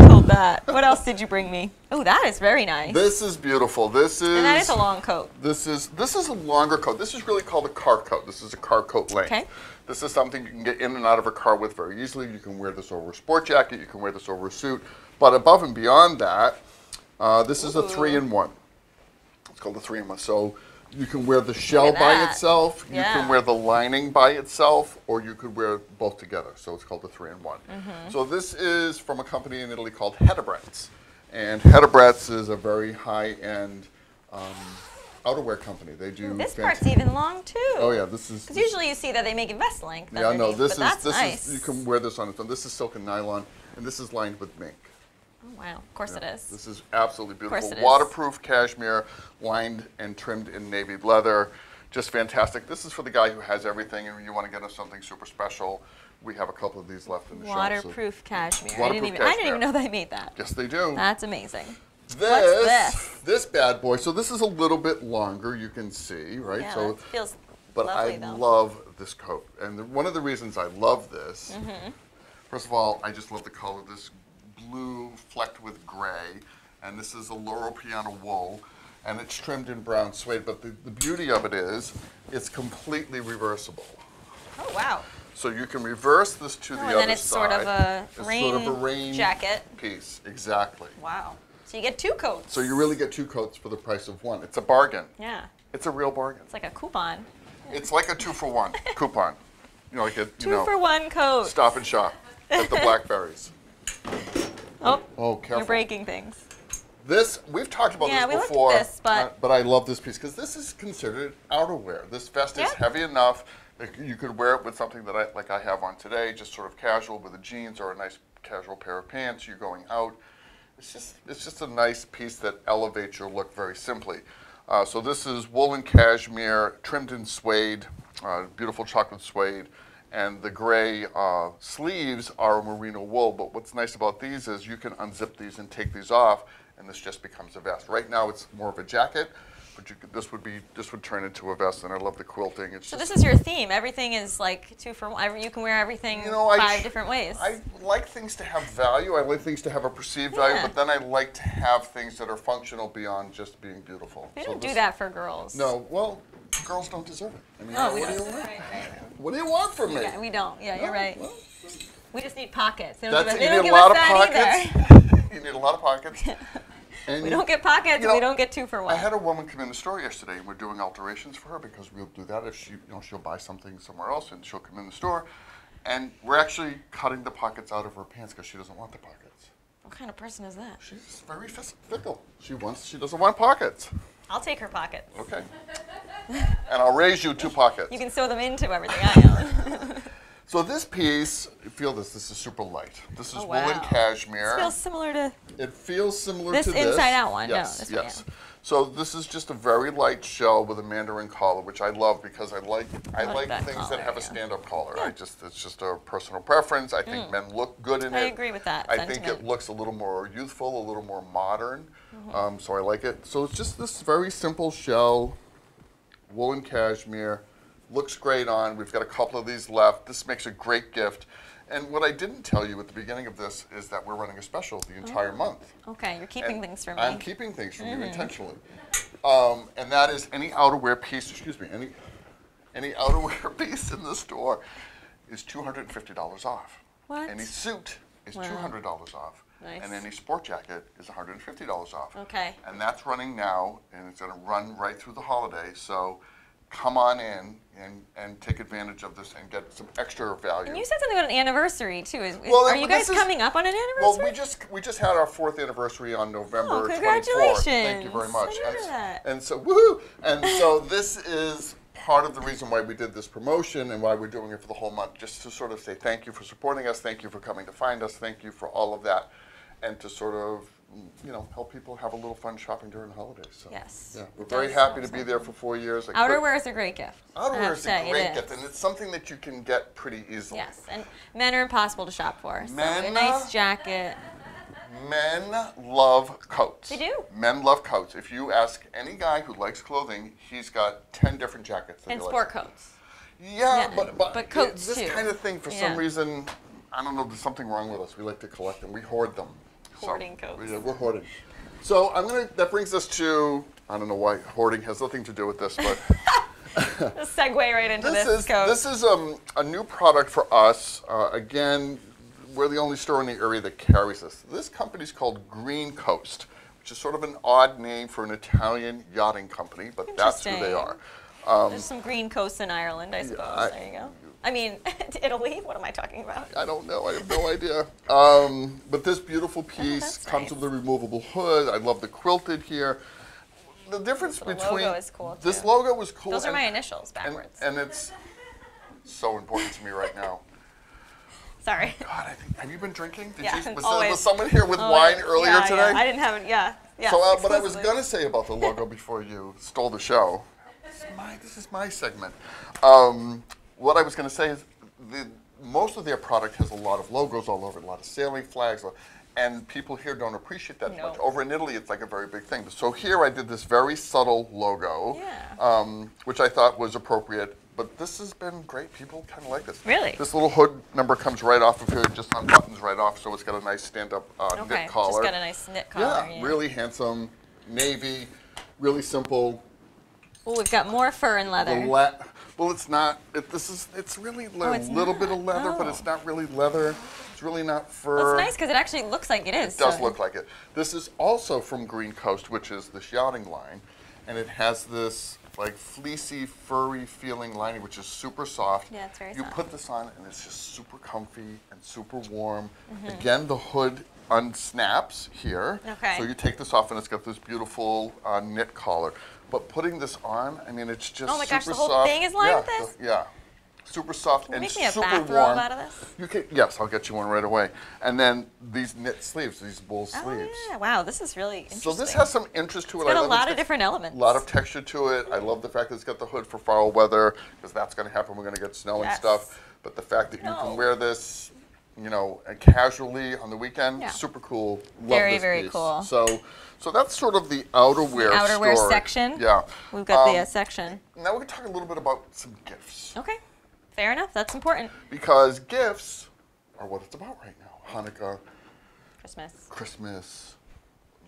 Speaker 1: hold that. What else did you bring me? Oh, that is very nice.
Speaker 5: This is beautiful. This is.
Speaker 1: And that is a long coat.
Speaker 5: This is a longer coat. This is really called a car coat. This is a car coat length.
Speaker 1: Okay.
Speaker 5: This is something you can get in and out of a car with very easily. You can wear this over a sport jacket. You can wear this over a suit. But above and beyond that, this is a 3-in-1. It's called a 3-in-1. So you can wear the shell by
Speaker 1: that.
Speaker 5: itself. You
Speaker 1: Yeah.
Speaker 5: can wear the lining by itself, or you could wear both together. So it's called a 3-in-1. So this is from a company in Italy called Hedibretz. And Hedibretz is a very high-end outerwear company. They do
Speaker 1: This part's even long too.
Speaker 5: Oh yeah, this is.
Speaker 1: Because usually you see that they make it vest length.
Speaker 5: Yeah, no,
Speaker 1: underneath,
Speaker 5: this
Speaker 1: but that's
Speaker 5: is
Speaker 1: nice.
Speaker 5: you can wear this on its own. This is silk and nylon, and this is lined with mink.
Speaker 1: Oh, wow, of course it is.
Speaker 5: This is absolutely beautiful.
Speaker 1: course it is.
Speaker 5: Waterproof cashmere, lined and trimmed in navy leather. Just fantastic. This is for the guy who has everything and you want to get him something super special. We have a couple of these left in the shop.
Speaker 1: Waterproof cashmere. I
Speaker 5: Waterproof
Speaker 1: didn't even
Speaker 5: cashmere.
Speaker 1: know they made that.
Speaker 5: Yes, they do.
Speaker 1: That's amazing.
Speaker 5: This, this bad boy. So this is a little bit longer, you can see, right?
Speaker 1: Yeah,
Speaker 5: so
Speaker 1: that feels
Speaker 5: But
Speaker 1: lovely
Speaker 5: I
Speaker 1: though.
Speaker 5: love this coat. And one of the reasons I love this,
Speaker 1: Mm-hmm.
Speaker 5: first of all, I just love the color. This blue flecked with gray. And this is a Loro Piano wool. And it's trimmed in brown suede. But the beauty of it is, it's completely reversible.
Speaker 1: Oh, wow.
Speaker 5: So you can reverse this to the
Speaker 1: and
Speaker 5: other
Speaker 1: then it's
Speaker 5: side.
Speaker 1: sort of a
Speaker 5: It's
Speaker 1: rain,
Speaker 5: sort of a rain
Speaker 1: jacket.
Speaker 5: piece. Exactly.
Speaker 1: Wow. So you get two coats.
Speaker 5: So you really get two coats for the price of one. It's a bargain.
Speaker 1: Yeah.
Speaker 5: It's a real bargain.
Speaker 1: It's like a coupon.
Speaker 5: It's like a 2-for-1 coupon. You know, like a
Speaker 1: Two for one coat.
Speaker 5: Stop and Shop at the Blackberries.
Speaker 1: Oh,
Speaker 5: careful.
Speaker 1: you're breaking things.
Speaker 5: This, we've talked about
Speaker 1: Yeah,
Speaker 5: this
Speaker 1: we looked at
Speaker 5: before,
Speaker 1: this, but
Speaker 5: I love this piece because this is considered outerwear. This vest is
Speaker 1: Yeah.
Speaker 5: heavy enough that you could wear it with something that I have on today, just sort of casual with the jeans or a nice casual pair of pants. You're going out. It's just a nice piece that elevates your look very simply. So this is wool and cashmere, trimmed in suede, beautiful chocolate suede. And the gray sleeves are merino wool, but what's nice about these is you can unzip these and take these off, and this just becomes a vest. Right now it's more of a jacket, but this would turn into a vest, and I love the quilting. It's
Speaker 1: so
Speaker 5: just,
Speaker 1: this is your theme. Everything is like 2 for 1. You can wear everything 5 different ways.
Speaker 5: I like things to have value. I like things to have a perceived value,
Speaker 1: Yeah.
Speaker 5: but then I like to have things that are functional beyond just being beautiful.
Speaker 1: We
Speaker 5: So
Speaker 1: don't do
Speaker 5: this-
Speaker 1: that for girls.
Speaker 5: No, well, girls don't deserve it. I mean,
Speaker 1: Oh, we
Speaker 5: what do
Speaker 1: don't.
Speaker 5: you want? What do you want from me?
Speaker 1: Yeah, we don't. Yeah, you're
Speaker 5: No,
Speaker 1: right.
Speaker 5: well,
Speaker 1: We just need pockets. They don't
Speaker 5: That's
Speaker 1: give us,
Speaker 5: you
Speaker 1: they don't
Speaker 5: need
Speaker 1: give
Speaker 5: a lot
Speaker 1: us
Speaker 5: of
Speaker 1: that
Speaker 5: pockets.
Speaker 1: either.
Speaker 5: You need a lot of pockets. And
Speaker 1: We don't get pockets.
Speaker 5: you know,
Speaker 1: We don't get 2 for 1.
Speaker 5: I had a woman come in the store yesterday, and we're doing alterations for her because we'll do that if she, she'll buy something somewhere else, and she'll come in the store, and we're actually cutting the pockets out of her pants because she doesn't want the pockets.
Speaker 1: What kind of person is that?
Speaker 5: She's very fickle. She doesn't want pockets.
Speaker 1: I'll take her pockets.
Speaker 5: Okay. And I'll raise you 2 pockets.
Speaker 1: You can sew them into everything I own.
Speaker 5: So this piece, feel this. This is super light. This is
Speaker 1: Oh,
Speaker 5: woolen
Speaker 1: wow.
Speaker 5: cashmere.
Speaker 1: It feels similar to
Speaker 5: It feels similar
Speaker 1: this
Speaker 5: to this.
Speaker 1: inside-out one.
Speaker 5: Yes,
Speaker 1: No, this one,
Speaker 5: yes. So this is just a very light shell with a mandarin collar, which I love because I like
Speaker 1: that
Speaker 5: things
Speaker 1: collar,
Speaker 5: that have a
Speaker 1: yeah.
Speaker 5: stand-up collar. It's just a personal preference. I think men look good in it.
Speaker 1: I agree with that
Speaker 5: I think
Speaker 1: sentiment.
Speaker 5: it looks a little more youthful, a little more modern.
Speaker 1: Mm-hmm.
Speaker 5: So I like it. So it's just this very simple shell, woolen cashmere. Looks great on. We've got a couple of these left. This makes a great gift. And what I didn't tell you at the beginning of this is that we're running a special the entire month.
Speaker 1: Okay, you're keeping
Speaker 5: And
Speaker 1: things from me.
Speaker 5: I'm keeping things from you intentionally. And that is any outerwear piece, any outerwear piece in the store is $250 off.
Speaker 1: What?
Speaker 5: Any suit is
Speaker 1: Wow.
Speaker 5: $200 off.
Speaker 1: Nice.
Speaker 5: And any sport jacket is $150 off.
Speaker 1: Okay.
Speaker 5: And that's running now, and it's going to run right through the holiday. So come on in and take advantage of this and get some extra value.
Speaker 1: And you said something about an anniversary too.
Speaker 5: Well,
Speaker 1: Are you guys
Speaker 5: this is-
Speaker 1: coming up on an
Speaker 5: Well,
Speaker 1: anniversary?
Speaker 5: we just had our 4th anniversary on November 24th.
Speaker 1: congratulations.
Speaker 5: Thank you very much.
Speaker 1: I didn't know that.
Speaker 5: And so, woohoo! And so this is part of the reason why we did this promotion and why we're doing it for the whole month, just to sort of say thank you for supporting us, thank you for coming to find us, thank you for all of that, and to sort of, help people have a little fun shopping during the holidays. So,
Speaker 1: Yes.
Speaker 5: yeah, we're
Speaker 1: It
Speaker 5: very
Speaker 1: does
Speaker 5: happy to
Speaker 1: sound
Speaker 5: be
Speaker 1: so
Speaker 5: there
Speaker 1: good.
Speaker 5: for 4 years.
Speaker 1: Outerwear is a great gift. I have
Speaker 5: Outerwear
Speaker 1: to
Speaker 5: is
Speaker 1: say,
Speaker 5: a great
Speaker 1: it
Speaker 5: gift,
Speaker 1: is.
Speaker 5: and it's something that you can get pretty easily.
Speaker 1: Yes, and men are impossible to shop for. So
Speaker 5: Men,
Speaker 1: a nice jacket.
Speaker 5: Men love coats.
Speaker 1: They do.
Speaker 5: Men love coats. If you ask any guy who likes clothing, he's got 10 different jackets that
Speaker 1: And
Speaker 5: he
Speaker 1: sport
Speaker 5: likes.
Speaker 1: coats.
Speaker 5: Yeah,
Speaker 1: Yeah, but coats
Speaker 5: this
Speaker 1: too.
Speaker 5: kind of thing, for
Speaker 1: Yeah.
Speaker 5: some reason, I don't know, there's something wrong with us. We like to collect them. We hoard them.
Speaker 1: Hoarding coats.
Speaker 5: We're hoarding. So that brings us to, I don't know why hoarding has nothing to do with this, but
Speaker 1: Let's segue right into this coat.
Speaker 5: this is a new product for us. Again, we're the only store in the area that carries this. This company's called Green Coast, which is sort of an odd name for an Italian yachting company, but that's who they are.
Speaker 1: There's some green coasts in Ireland, I suppose. There you go. I mean, Italy? What am I talking about?
Speaker 5: I don't know. I have no idea. But this beautiful piece
Speaker 1: that's
Speaker 5: comes
Speaker 1: nice.
Speaker 5: with a removable hood. I love the quilted here. The difference
Speaker 1: little
Speaker 5: between
Speaker 1: logo is cool,
Speaker 5: this
Speaker 1: too.
Speaker 5: logo is cool.
Speaker 1: Those are
Speaker 5: and-
Speaker 1: my initials backwards.
Speaker 5: And it's so important to me right now.
Speaker 1: Sorry.
Speaker 5: God, have you been drinking?
Speaker 1: Yeah,
Speaker 5: Was
Speaker 1: always.
Speaker 5: someone here with
Speaker 1: Always.
Speaker 5: wine earlier
Speaker 1: Yeah,
Speaker 5: today?
Speaker 1: Yeah. I didn't have it. Yeah. Yeah.
Speaker 5: So, but I was
Speaker 1: exclusively.
Speaker 5: going to say about the logo before you stole the show. This is my segment. What I was going to say is most of their product has a lot of logos all over it, a lot of sailing flags, and people here don't appreciate that
Speaker 1: No.
Speaker 5: much. Over in Italy, it's like a very big thing. So here I did this very subtle logo, which I thought was appropriate. But this has been great. People kind of like this.
Speaker 1: Really?
Speaker 5: This little hood number comes right off of here, just unbuttons right off, so it's got a nice stand-up
Speaker 1: Okay.
Speaker 5: knit collar.
Speaker 1: Just got a nice knit collar.
Speaker 5: Yeah, really handsome, navy, really simple.
Speaker 1: Oh, we've got more fur and leather.
Speaker 5: Well, it's not. It's really a
Speaker 1: it's
Speaker 5: little bit of leather, but
Speaker 1: Oh.
Speaker 5: it's not really leather. It's really not fur.
Speaker 1: Well, it's nice because it actually looks like it is.
Speaker 5: It does
Speaker 1: so-
Speaker 5: look like it. This is also from Green Coast, which is the yachting line, and it has this like fleecy, furry feeling lining, which is super soft.
Speaker 1: Yeah, it's very
Speaker 5: You
Speaker 1: soft.
Speaker 5: put this on, and it's just super comfy and super warm.
Speaker 1: Mm-hmm.
Speaker 5: Again, the hood unsnaps here.
Speaker 1: Okay.
Speaker 5: So you take this off, and it's got this beautiful knit collar. But putting this on, I mean, it's just
Speaker 1: Oh my gosh,
Speaker 5: super
Speaker 1: the whole
Speaker 5: soft.
Speaker 1: thing is lined
Speaker 5: yeah,
Speaker 1: with this?
Speaker 5: Yeah. Super soft
Speaker 1: Can you
Speaker 5: and
Speaker 1: make me a
Speaker 5: super
Speaker 1: bathrobe
Speaker 5: warm.
Speaker 1: out of this?
Speaker 5: You can, yes, I'll get you one right away. And then these knit sleeves, these wool
Speaker 1: Oh,
Speaker 5: sleeves.
Speaker 1: yeah. Wow, this is really interesting.
Speaker 5: So this has some interest to it.
Speaker 1: It's got
Speaker 5: I
Speaker 1: a
Speaker 5: love
Speaker 1: lot
Speaker 5: it's
Speaker 1: of
Speaker 5: got
Speaker 1: different elements.
Speaker 5: A lot of texture to it. I love the fact that it's got the hood for foul weather, because that's going to happen. We're going to get snow and
Speaker 1: Yes.
Speaker 5: stuff. But the fact that you
Speaker 1: No.
Speaker 5: can wear this, casually on the weekend,
Speaker 1: Yeah.
Speaker 5: super cool. Love
Speaker 1: Very,
Speaker 5: this
Speaker 1: very
Speaker 5: piece.
Speaker 1: cool.
Speaker 5: So that's sort of the outerwear
Speaker 1: outerwear
Speaker 5: story.
Speaker 1: section.
Speaker 5: Yeah.
Speaker 1: We've got the section.
Speaker 5: Now we're going to talk a little bit about some gifts.
Speaker 1: Okay, fair enough. That's important.
Speaker 5: Because gifts are what it's about right now. Hanukkah,
Speaker 1: Christmas.
Speaker 5: Christmas,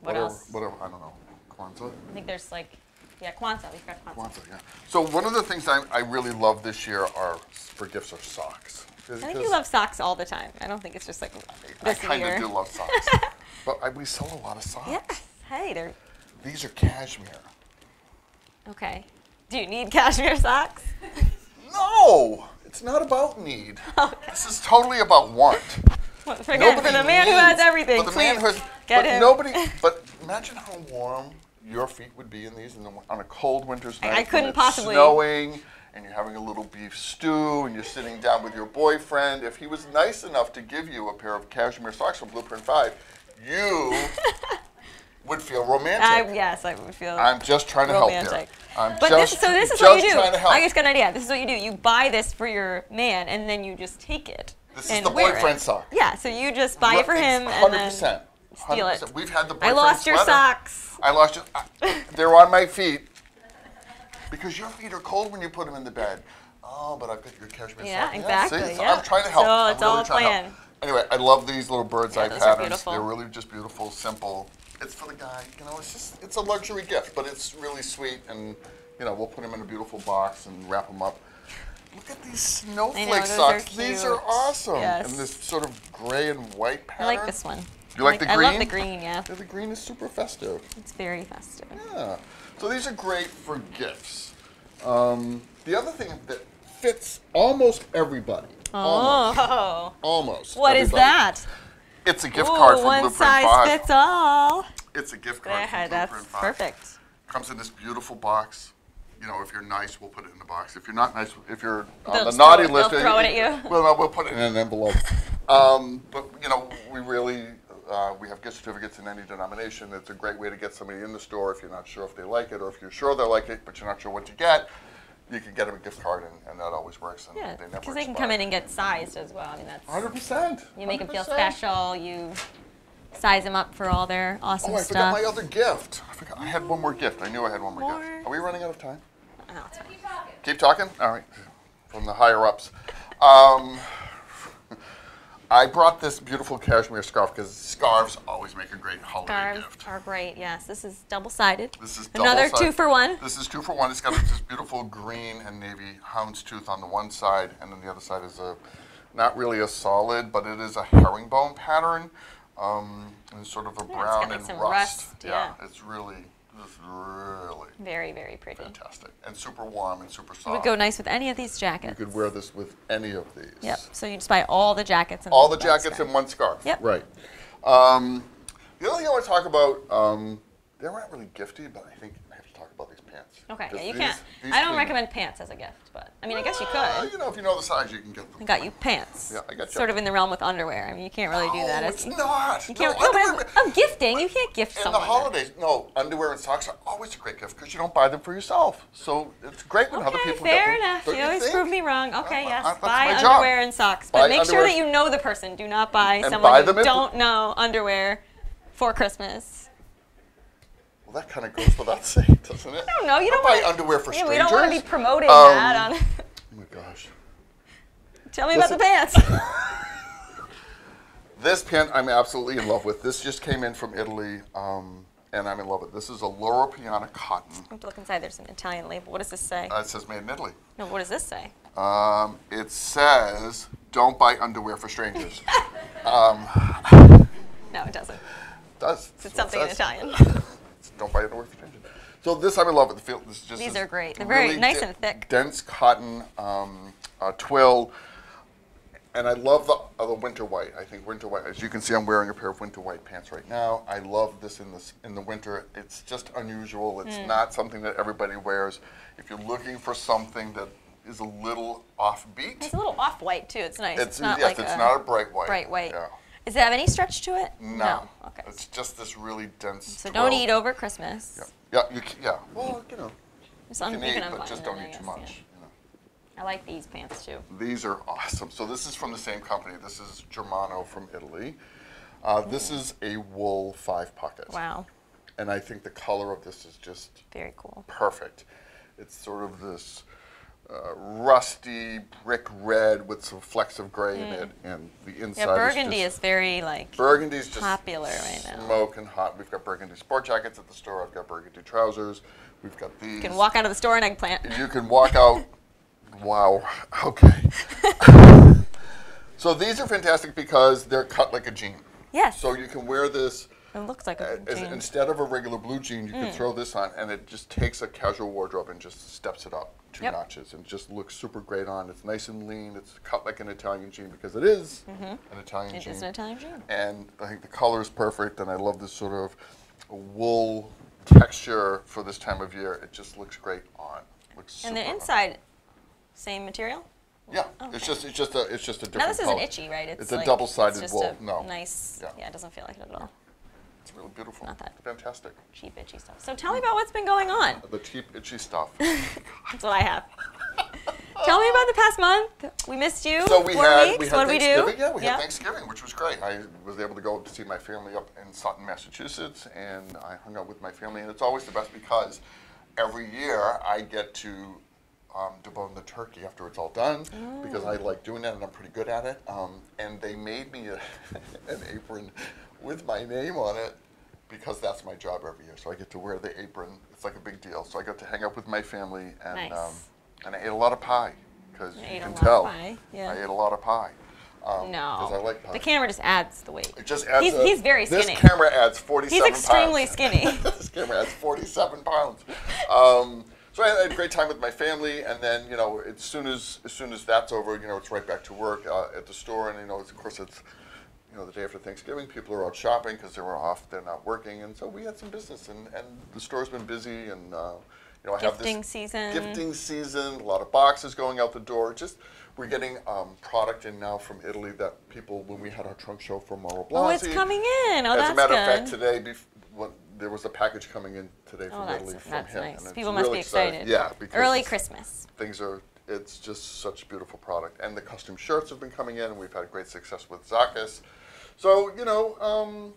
Speaker 1: What else?
Speaker 5: whatever, I don't know. Kwanzaa?
Speaker 1: I think there's Kwanzaa. We've got Kwanzaa.
Speaker 5: Kwanzaa, yeah. So one of the things I really love this year for gifts are socks.
Speaker 1: I think you love socks all the time. I don't think it's just like
Speaker 5: I
Speaker 1: this
Speaker 5: kind
Speaker 1: year.
Speaker 5: of do love socks. But we sell a lot of socks.
Speaker 1: Yes. Hey, they're
Speaker 5: These are cashmere.
Speaker 1: okay. Do you need cashmere socks?
Speaker 5: No, it's not about need. This is totally about want.
Speaker 1: Well, forget for the man who has everything.
Speaker 5: For the man who has,
Speaker 1: get
Speaker 5: but
Speaker 1: him.
Speaker 5: nobody. But imagine how warm your feet would be in these on a cold winter's night.
Speaker 1: I couldn't
Speaker 5: when it's
Speaker 1: possibly.
Speaker 5: Snowing, and you're having a little beef stew, and you're sitting down with your boyfriend. If he was nice enough to give you a pair of cashmere socks from Blueprint 5, you would feel romantic.
Speaker 1: Yes, I would feel.
Speaker 5: I'm just trying to help
Speaker 1: romantic.
Speaker 5: here.
Speaker 1: This is what you do.
Speaker 5: Trying to help.
Speaker 1: I just got an idea. This is what you do. You buy this for your man, and then you just take it.
Speaker 5: This
Speaker 1: and
Speaker 5: is the
Speaker 1: wear
Speaker 5: boyfriend
Speaker 1: it.
Speaker 5: sock.
Speaker 1: Yeah, so you just buy it for him,
Speaker 5: 100%.
Speaker 1: and then steal it.
Speaker 5: We've had the
Speaker 1: I
Speaker 5: boyfriend
Speaker 1: lost your
Speaker 5: sweater.
Speaker 1: socks.
Speaker 5: I lost your. They're on my feet because your feet are cold when you put them in the bed. Oh, but I've got your cashmere
Speaker 1: Yeah,
Speaker 5: sock.
Speaker 1: exactly.
Speaker 5: See? So
Speaker 1: Yeah.
Speaker 5: I'm trying to help.
Speaker 1: So
Speaker 5: I'm
Speaker 1: it's
Speaker 5: really
Speaker 1: all
Speaker 5: trying to help.
Speaker 1: planned.
Speaker 5: Anyway, I love these little bird's eye
Speaker 1: those are
Speaker 5: patterns.
Speaker 1: beautiful.
Speaker 5: They're really just beautiful, simple. It's for the guy. You know, it's a luxury gift, but it's really sweet, and we'll put them in a beautiful box and wrap them up. Look at these snowflake
Speaker 1: those
Speaker 5: socks.
Speaker 1: are
Speaker 5: These
Speaker 1: cute.
Speaker 5: are awesome.
Speaker 1: Yes.
Speaker 5: And this sort of gray and white
Speaker 1: I
Speaker 5: pattern.
Speaker 1: like this one.
Speaker 5: You like the green?
Speaker 1: I love the green, yeah.
Speaker 5: Yeah, the green is super festive.
Speaker 1: It's very festive.
Speaker 5: Yeah. So these are great for gifts. The other thing that fits almost everybody.
Speaker 1: Oh.
Speaker 5: Almost.
Speaker 1: What is
Speaker 5: everybody.
Speaker 1: that?
Speaker 5: It's a gift card from
Speaker 1: one
Speaker 5: Blueprint
Speaker 1: size
Speaker 5: 5.
Speaker 1: fits all.
Speaker 5: It's a gift card from
Speaker 1: That's
Speaker 5: Blueprint 5.
Speaker 1: perfect.
Speaker 5: Comes in this beautiful box. If you're nice, we'll put it in the box. If you're not nice, if you're on
Speaker 1: They'll
Speaker 5: the
Speaker 1: just
Speaker 5: naughty
Speaker 1: throw it-
Speaker 5: list,
Speaker 1: they'll throw it at you.
Speaker 5: We'll put it in an envelope. But we really we have gift certificates in any denomination. It's a great way to get somebody in the store if you're not sure if they like it, or if you're sure they like it but you're not sure what to get. You can get them a gift card, and that always works. And
Speaker 1: Yeah,
Speaker 5: they never
Speaker 1: because they can
Speaker 5: expire.
Speaker 1: come in and get sized as well. I mean, that's
Speaker 5: 100%.
Speaker 1: you make them feel
Speaker 5: 100%.
Speaker 1: special. You size them up for all their awesome
Speaker 5: Oh, I forgot
Speaker 1: stuff.
Speaker 5: my other gift. I had one more gift. I knew I had one more gift.
Speaker 1: More?
Speaker 5: Are we running out of time?
Speaker 1: Oh, it's fine.
Speaker 5: Keep talking? All right. From the higher ups. I brought this beautiful cashmere scarf because scarves always make a great holiday
Speaker 1: Scarves
Speaker 5: gift.
Speaker 1: are great. Yes, this is double-sided.
Speaker 5: This is
Speaker 1: Another
Speaker 5: double-sided.
Speaker 1: 2-for-1.
Speaker 5: This is 2-for-1. It's got this beautiful green and navy houndstooth on the one side, and then the other side is not really a solid, but it is a herringbone pattern, and sort of a
Speaker 1: Yeah, it's
Speaker 5: brown
Speaker 1: got, like,
Speaker 5: and
Speaker 1: some
Speaker 5: rust.
Speaker 1: rust, yeah.
Speaker 5: It's really
Speaker 1: Very, very pretty.
Speaker 5: fantastic and super warm and super
Speaker 1: It
Speaker 5: soft.
Speaker 1: would go nice with any of these jackets.
Speaker 5: You could wear this with any of these.
Speaker 1: Yep. So you just buy all the jackets and
Speaker 5: All the
Speaker 1: one
Speaker 5: jackets
Speaker 1: scarf.
Speaker 5: in one scarf.
Speaker 1: Yep.
Speaker 5: Right. The other thing I want to talk about, they're not really gifty, but I think I have to talk about these pants.
Speaker 1: Okay. Yeah, you
Speaker 5: These-
Speaker 1: can't.
Speaker 5: these
Speaker 1: I don't
Speaker 5: clean-
Speaker 1: recommend pants as a gift, but I mean, I guess you could.
Speaker 5: If you know the size, you can get them.
Speaker 1: I got you pants.
Speaker 5: Yeah, I got you.
Speaker 1: Sort of in the realm with underwear. I mean, you can't really do that.
Speaker 5: No,
Speaker 1: as
Speaker 5: it's not.
Speaker 1: You can't.
Speaker 5: No,
Speaker 1: No, but
Speaker 5: underwear-
Speaker 1: I'm gifting. You can't gift
Speaker 5: in
Speaker 1: someone.
Speaker 5: the holidays, no, underwear and socks are always a great gift because you don't buy them for yourself. So it's great when other
Speaker 1: Okay,
Speaker 5: people get
Speaker 1: fair
Speaker 5: them.
Speaker 1: enough.
Speaker 5: Don't
Speaker 1: You always
Speaker 5: think?
Speaker 1: prove me wrong. Okay, yes.
Speaker 5: That's
Speaker 1: Buy
Speaker 5: my job.
Speaker 1: underwear and socks, but
Speaker 5: Buy
Speaker 1: make sure
Speaker 5: underwear-
Speaker 1: that you know the person. Do not buy
Speaker 5: And
Speaker 1: someone
Speaker 5: buy
Speaker 1: you
Speaker 5: them in-
Speaker 1: don't know underwear for Christmas.
Speaker 5: Well, that kind of goes without saying, doesn't it?
Speaker 1: I don't know. You don't
Speaker 5: buy
Speaker 1: wanna-
Speaker 5: underwear for
Speaker 1: Yeah,
Speaker 5: strangers.
Speaker 1: we don't want to be promoting that on.
Speaker 5: Oh my gosh.
Speaker 1: Tell me about the pants.
Speaker 5: This pant I'm absolutely in love with. This just came in from Italy, and I'm in love with it. This is a Loro Piana cotton.
Speaker 1: I have to look inside. There's an Italian label. What does this say?
Speaker 5: It says made in Italy.
Speaker 1: No, what does this say?
Speaker 5: It says, don't buy underwear for strangers.
Speaker 1: No, it doesn't.
Speaker 5: Does.
Speaker 1: It's something in Italian.
Speaker 5: Don't buy underwear for strangers. So this I'm in love with. This is just
Speaker 1: These
Speaker 5: this
Speaker 1: are great. They're very
Speaker 5: really
Speaker 1: nice and thick.
Speaker 5: Dense cotton twill. And I love the winter white. I think winter white, as you can see, I'm wearing a pair of winter white pants right now. I love this in the winter. It's just unusual. It's not something that everybody wears. If you're looking for something that is a little offbeat,
Speaker 1: It's a little off-white too. It's nice.
Speaker 5: it's
Speaker 1: not
Speaker 5: yes,
Speaker 1: like
Speaker 5: it's
Speaker 1: a
Speaker 5: not a bright white.
Speaker 1: bright white.
Speaker 5: Yeah.
Speaker 1: Does it have any stretch to it?
Speaker 5: No.
Speaker 1: Okay.
Speaker 5: It's just this really dense.
Speaker 1: So don't
Speaker 5: twill.
Speaker 1: eat over Christmas.
Speaker 5: Yeah. Yeah. Well,
Speaker 1: Just
Speaker 5: you can eat,
Speaker 1: unbutton
Speaker 5: but just
Speaker 1: them,
Speaker 5: don't
Speaker 1: I
Speaker 5: eat too
Speaker 1: guess,
Speaker 5: much.
Speaker 1: yeah. I like these pants too.
Speaker 5: These are awesome. So this is from the same company. This is Germano from Italy. This is a wool 5-pocket.
Speaker 1: Wow.
Speaker 5: And I think the color of this is just
Speaker 1: Very cool.
Speaker 5: perfect. It's sort of this rusty brick red with some flecks of gray in it, and the inside
Speaker 1: Yeah, burgundy
Speaker 5: is
Speaker 1: is very like
Speaker 5: burgundy's just
Speaker 1: popular right now.
Speaker 5: smoking hot. We've got burgundy sport jackets at the store. I've got burgundy trousers. We've got these.
Speaker 1: You can walk out of the store and eggplant.
Speaker 5: You can walk out. Wow. Okay. So these are fantastic because they're cut like a jean.
Speaker 1: Yes.
Speaker 5: So you can wear this
Speaker 1: It looks like a jean.
Speaker 5: instead of a regular blue jean. You can throw this on, and it just takes a casual wardrobe and just steps it up 2
Speaker 1: Yep.
Speaker 5: notches, and just looks super great on. It's nice and lean. It's cut like an Italian jean because it is an Italian jean.
Speaker 1: It is an Italian jean.
Speaker 5: And I think the color is perfect, and I love this sort of wool texture for this time of year. It just looks great on. Looks
Speaker 1: And the
Speaker 5: super on.
Speaker 1: inside, same material?
Speaker 5: Yeah,
Speaker 1: Okay.
Speaker 5: it's just a different
Speaker 1: Now this isn't
Speaker 5: color.
Speaker 1: itchy, right?
Speaker 5: It's a
Speaker 1: like,
Speaker 5: double-sided
Speaker 1: it's just
Speaker 5: wool.
Speaker 1: a
Speaker 5: No.
Speaker 1: nice,
Speaker 5: Yeah.
Speaker 1: yeah, it doesn't feel like it at all.
Speaker 5: It's really beautiful.
Speaker 1: Not that.
Speaker 5: Fantastic.
Speaker 1: Cheap, itchy stuff. So tell me about what's been going on.
Speaker 5: The cheap, itchy stuff.
Speaker 1: That's what I have. Tell me about the past month. We missed you.
Speaker 5: So we
Speaker 1: 4
Speaker 5: had
Speaker 1: weeks. What did we do?
Speaker 5: Thanksgiving. Yeah, we had Thanksgiving, which was great. I was able to go to see my family up in Sutton, Massachusetts, and I hung out with my family. And it's always the best because every year I get to debone the turkey after it's all done because I like doing that and I'm pretty good at it. And they made me an apron with my name on it because that's my job every year. So I get to wear the apron. It's like a big deal. So I got to hang out with my family and
Speaker 1: Nice.
Speaker 5: and I ate a lot of pie because
Speaker 1: You
Speaker 5: you
Speaker 1: ate a
Speaker 5: can
Speaker 1: lot of
Speaker 5: tell
Speaker 1: pie, yeah.
Speaker 5: I ate a lot of pie.
Speaker 1: No.
Speaker 5: Because I like pie.
Speaker 1: The camera just adds the weight.
Speaker 5: It just adds
Speaker 1: He's very skinny.
Speaker 5: This camera adds 47
Speaker 1: He's extremely
Speaker 5: pounds.
Speaker 1: skinny.
Speaker 5: This camera adds 47 pounds. So I had a great time with my family, and then as soon as that's over, it's right back to work at the store, and of course it's the day after Thanksgiving, people are out shopping because they were off, they're not working, and so we had some business, and the store's been busy, and I have
Speaker 1: Gifting
Speaker 5: this
Speaker 1: season.
Speaker 5: gifting season, a lot of boxes going out the door. Just we're getting product in now from Italy that people, when we had our trunk show for Moro Blasi.
Speaker 1: Oh, it's coming in. Oh,
Speaker 5: As
Speaker 1: that's
Speaker 5: a matter
Speaker 1: good.
Speaker 5: of fact, today, there was a package coming in today from Italy from
Speaker 1: that's
Speaker 5: him.
Speaker 1: nice.
Speaker 5: and it's
Speaker 1: People must
Speaker 5: really
Speaker 1: be excited.
Speaker 5: exciting. Yeah, because
Speaker 1: Early Christmas.
Speaker 5: it's just such a beautiful product. And the custom shirts have been coming in, and we've had great success with Zakis. So, we're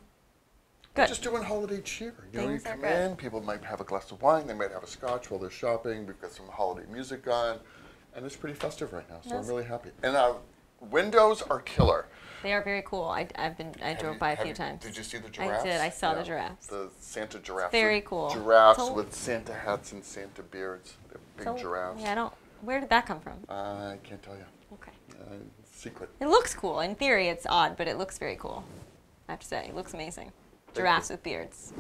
Speaker 1: Good.
Speaker 5: just doing holiday cheer. You
Speaker 1: Things are
Speaker 5: come
Speaker 1: good.
Speaker 5: in, people might have a glass of wine, they might have a scotch while they're shopping. We've got some holiday music on, and it's pretty festive right now, so I'm really happy. And our windows are killer.
Speaker 1: They are very cool. I drove by a few times.
Speaker 5: Did you see the giraffes?
Speaker 1: I did. I saw the giraffes.
Speaker 5: The Santa giraffes.
Speaker 1: Very
Speaker 5: The
Speaker 1: cool.
Speaker 5: Giraffes
Speaker 1: So-
Speaker 5: with Santa hats and Santa beards. They're big
Speaker 1: So,
Speaker 5: giraffes.
Speaker 1: Yeah, where did that come from?
Speaker 5: I can't tell you.
Speaker 1: Okay.
Speaker 5: Secret.
Speaker 1: It looks cool. In theory, it's odd, but it looks very cool. I have to say, it looks amazing. Giraffes with beards.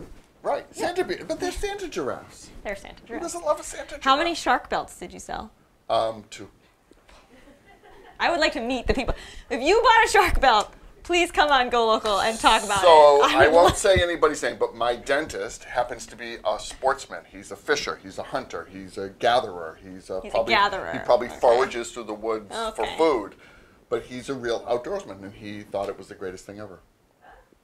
Speaker 5: Right, Santa beard, but they're Santa giraffes.
Speaker 1: They're Santa
Speaker 5: Who
Speaker 1: giraffes.
Speaker 5: doesn't love a Santa giraffe?
Speaker 1: How many shark belts did you sell?
Speaker 5: 2.
Speaker 1: I would like to meet the people. If you bought a shark belt, please come on GoLocal and talk about
Speaker 5: So
Speaker 1: it.
Speaker 5: I won't say anybody's name, but my dentist happens to be a sportsman. He's a fisher. He's a hunter. He's a gatherer. He's a
Speaker 1: gatherer.
Speaker 5: He probably
Speaker 1: Okay.
Speaker 5: forages through the woods for
Speaker 1: Okay.
Speaker 5: food, but he's a real outdoorsman, and he thought it was the greatest thing ever.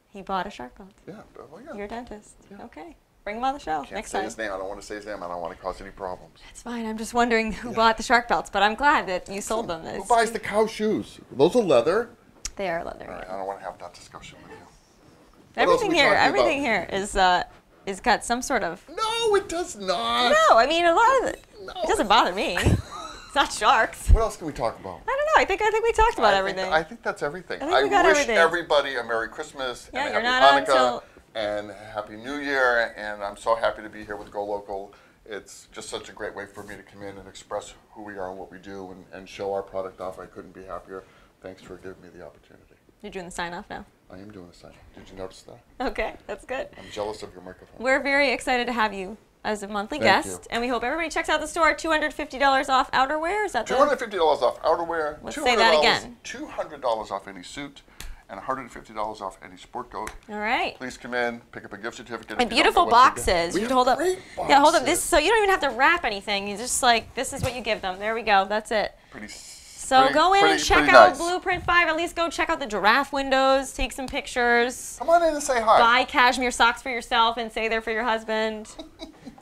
Speaker 1: He bought a shark belt.
Speaker 5: Yeah, well, yeah.
Speaker 1: Your dentist.
Speaker 5: Yeah.
Speaker 1: Okay. Bring him on the show
Speaker 5: Can't
Speaker 1: next
Speaker 5: say
Speaker 1: time.
Speaker 5: his name. I don't want to say his name. I don't want to cause any problems.
Speaker 1: It's fine. I'm just wondering who bought the shark belts, but I'm glad that you sold them.
Speaker 5: Who buys the cow shoes? Those are leather.
Speaker 1: They are leather.
Speaker 5: All right,
Speaker 1: yeah.
Speaker 5: I don't want to have that discussion with you.
Speaker 1: Everything
Speaker 5: we
Speaker 1: here,
Speaker 5: talking
Speaker 1: everything
Speaker 5: about?
Speaker 1: here is got some sort of.
Speaker 5: No, it does not.
Speaker 1: No, I mean a lot of it.
Speaker 5: No.
Speaker 1: It doesn't bother me. It's not sharks.
Speaker 5: What else can we talk about?
Speaker 1: I don't know. I think we talked about
Speaker 5: I
Speaker 1: everything.
Speaker 5: I think that's everything.
Speaker 1: I think we got
Speaker 5: wish
Speaker 1: everything.
Speaker 5: everybody a Merry Christmas
Speaker 1: Yeah,
Speaker 5: and a
Speaker 1: you're
Speaker 5: Happy
Speaker 1: not on
Speaker 5: Hanukkah
Speaker 1: till-
Speaker 5: and a Happy New Year. And I'm so happy to be here with GoLocal. It's just such a great way for me to come in and express who we are and what we do and show our product off. I couldn't be happier. Thanks for giving me the opportunity.
Speaker 1: You're doing the sign off now.
Speaker 5: I am doing a sign. Did you notice that?
Speaker 1: Okay, that's good.
Speaker 5: I'm jealous of your microphone.
Speaker 1: We're very excited to have you as a monthly
Speaker 5: Thank
Speaker 1: guest,
Speaker 5: you.
Speaker 1: and we hope everybody checks out the store. $250 off outerwear. Is that the?
Speaker 5: $250 off outerwear.
Speaker 1: Let's say that again.
Speaker 5: $200 off any suit, and $150 off any sport coat.
Speaker 1: All right.
Speaker 5: Please come in, pick up a gift certificate.
Speaker 1: And
Speaker 5: if you don't
Speaker 1: beautiful
Speaker 5: know what to get.
Speaker 1: boxes.
Speaker 5: We
Speaker 1: You
Speaker 5: have
Speaker 1: can hold up.
Speaker 5: great
Speaker 1: Yeah, hold up this,
Speaker 5: boxes.
Speaker 1: so you don't even have to wrap anything. You just this is what you give them. There we go. That's it.
Speaker 5: Pretty.
Speaker 1: So go in and
Speaker 5: pretty
Speaker 1: check out
Speaker 5: nice.
Speaker 1: Blueprint 5. At least go check out the giraffe windows. Take some pictures.
Speaker 5: Come on in and say hi.
Speaker 1: Buy cashmere socks for yourself and say they're for your husband.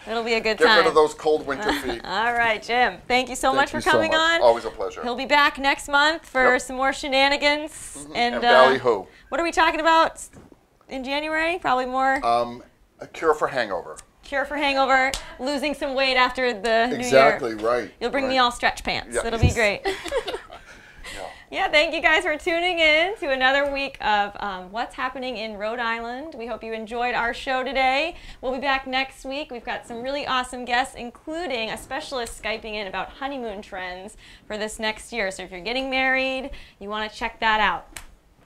Speaker 1: It'll be a good
Speaker 5: Get
Speaker 1: time.
Speaker 5: rid of those cold winter feet.
Speaker 1: All right, Jim. Thank you so
Speaker 5: Thank
Speaker 1: much for
Speaker 5: you so
Speaker 1: coming
Speaker 5: much.
Speaker 1: on.
Speaker 5: Always a pleasure.
Speaker 1: He'll be back next month for
Speaker 5: Yep.
Speaker 1: some more shenanigans.
Speaker 5: And ballyhoo.
Speaker 1: What are we talking about in January? Probably more
Speaker 5: A cure for hangover.
Speaker 1: cure for hangover, losing some weight after the new year.
Speaker 5: Exactly right.
Speaker 1: You'll bring me
Speaker 5: right.
Speaker 1: all stretch pants.
Speaker 5: Yeah.
Speaker 1: It'll be great. Yeah, thank you guys for tuning in to another week of What's Happening in Rhode Island. We hope you enjoyed our show today. We'll be back next week. We've got some really awesome guests, including a specialist Skyping in about honeymoon trends for this next year. So if you're getting married, you want to check that out.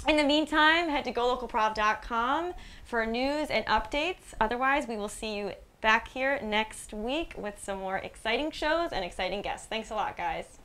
Speaker 1: In the meantime, head to golocalprov.com for news and updates. Otherwise, we will see you back here next week with some more exciting shows and exciting guests. Thanks a lot, guys.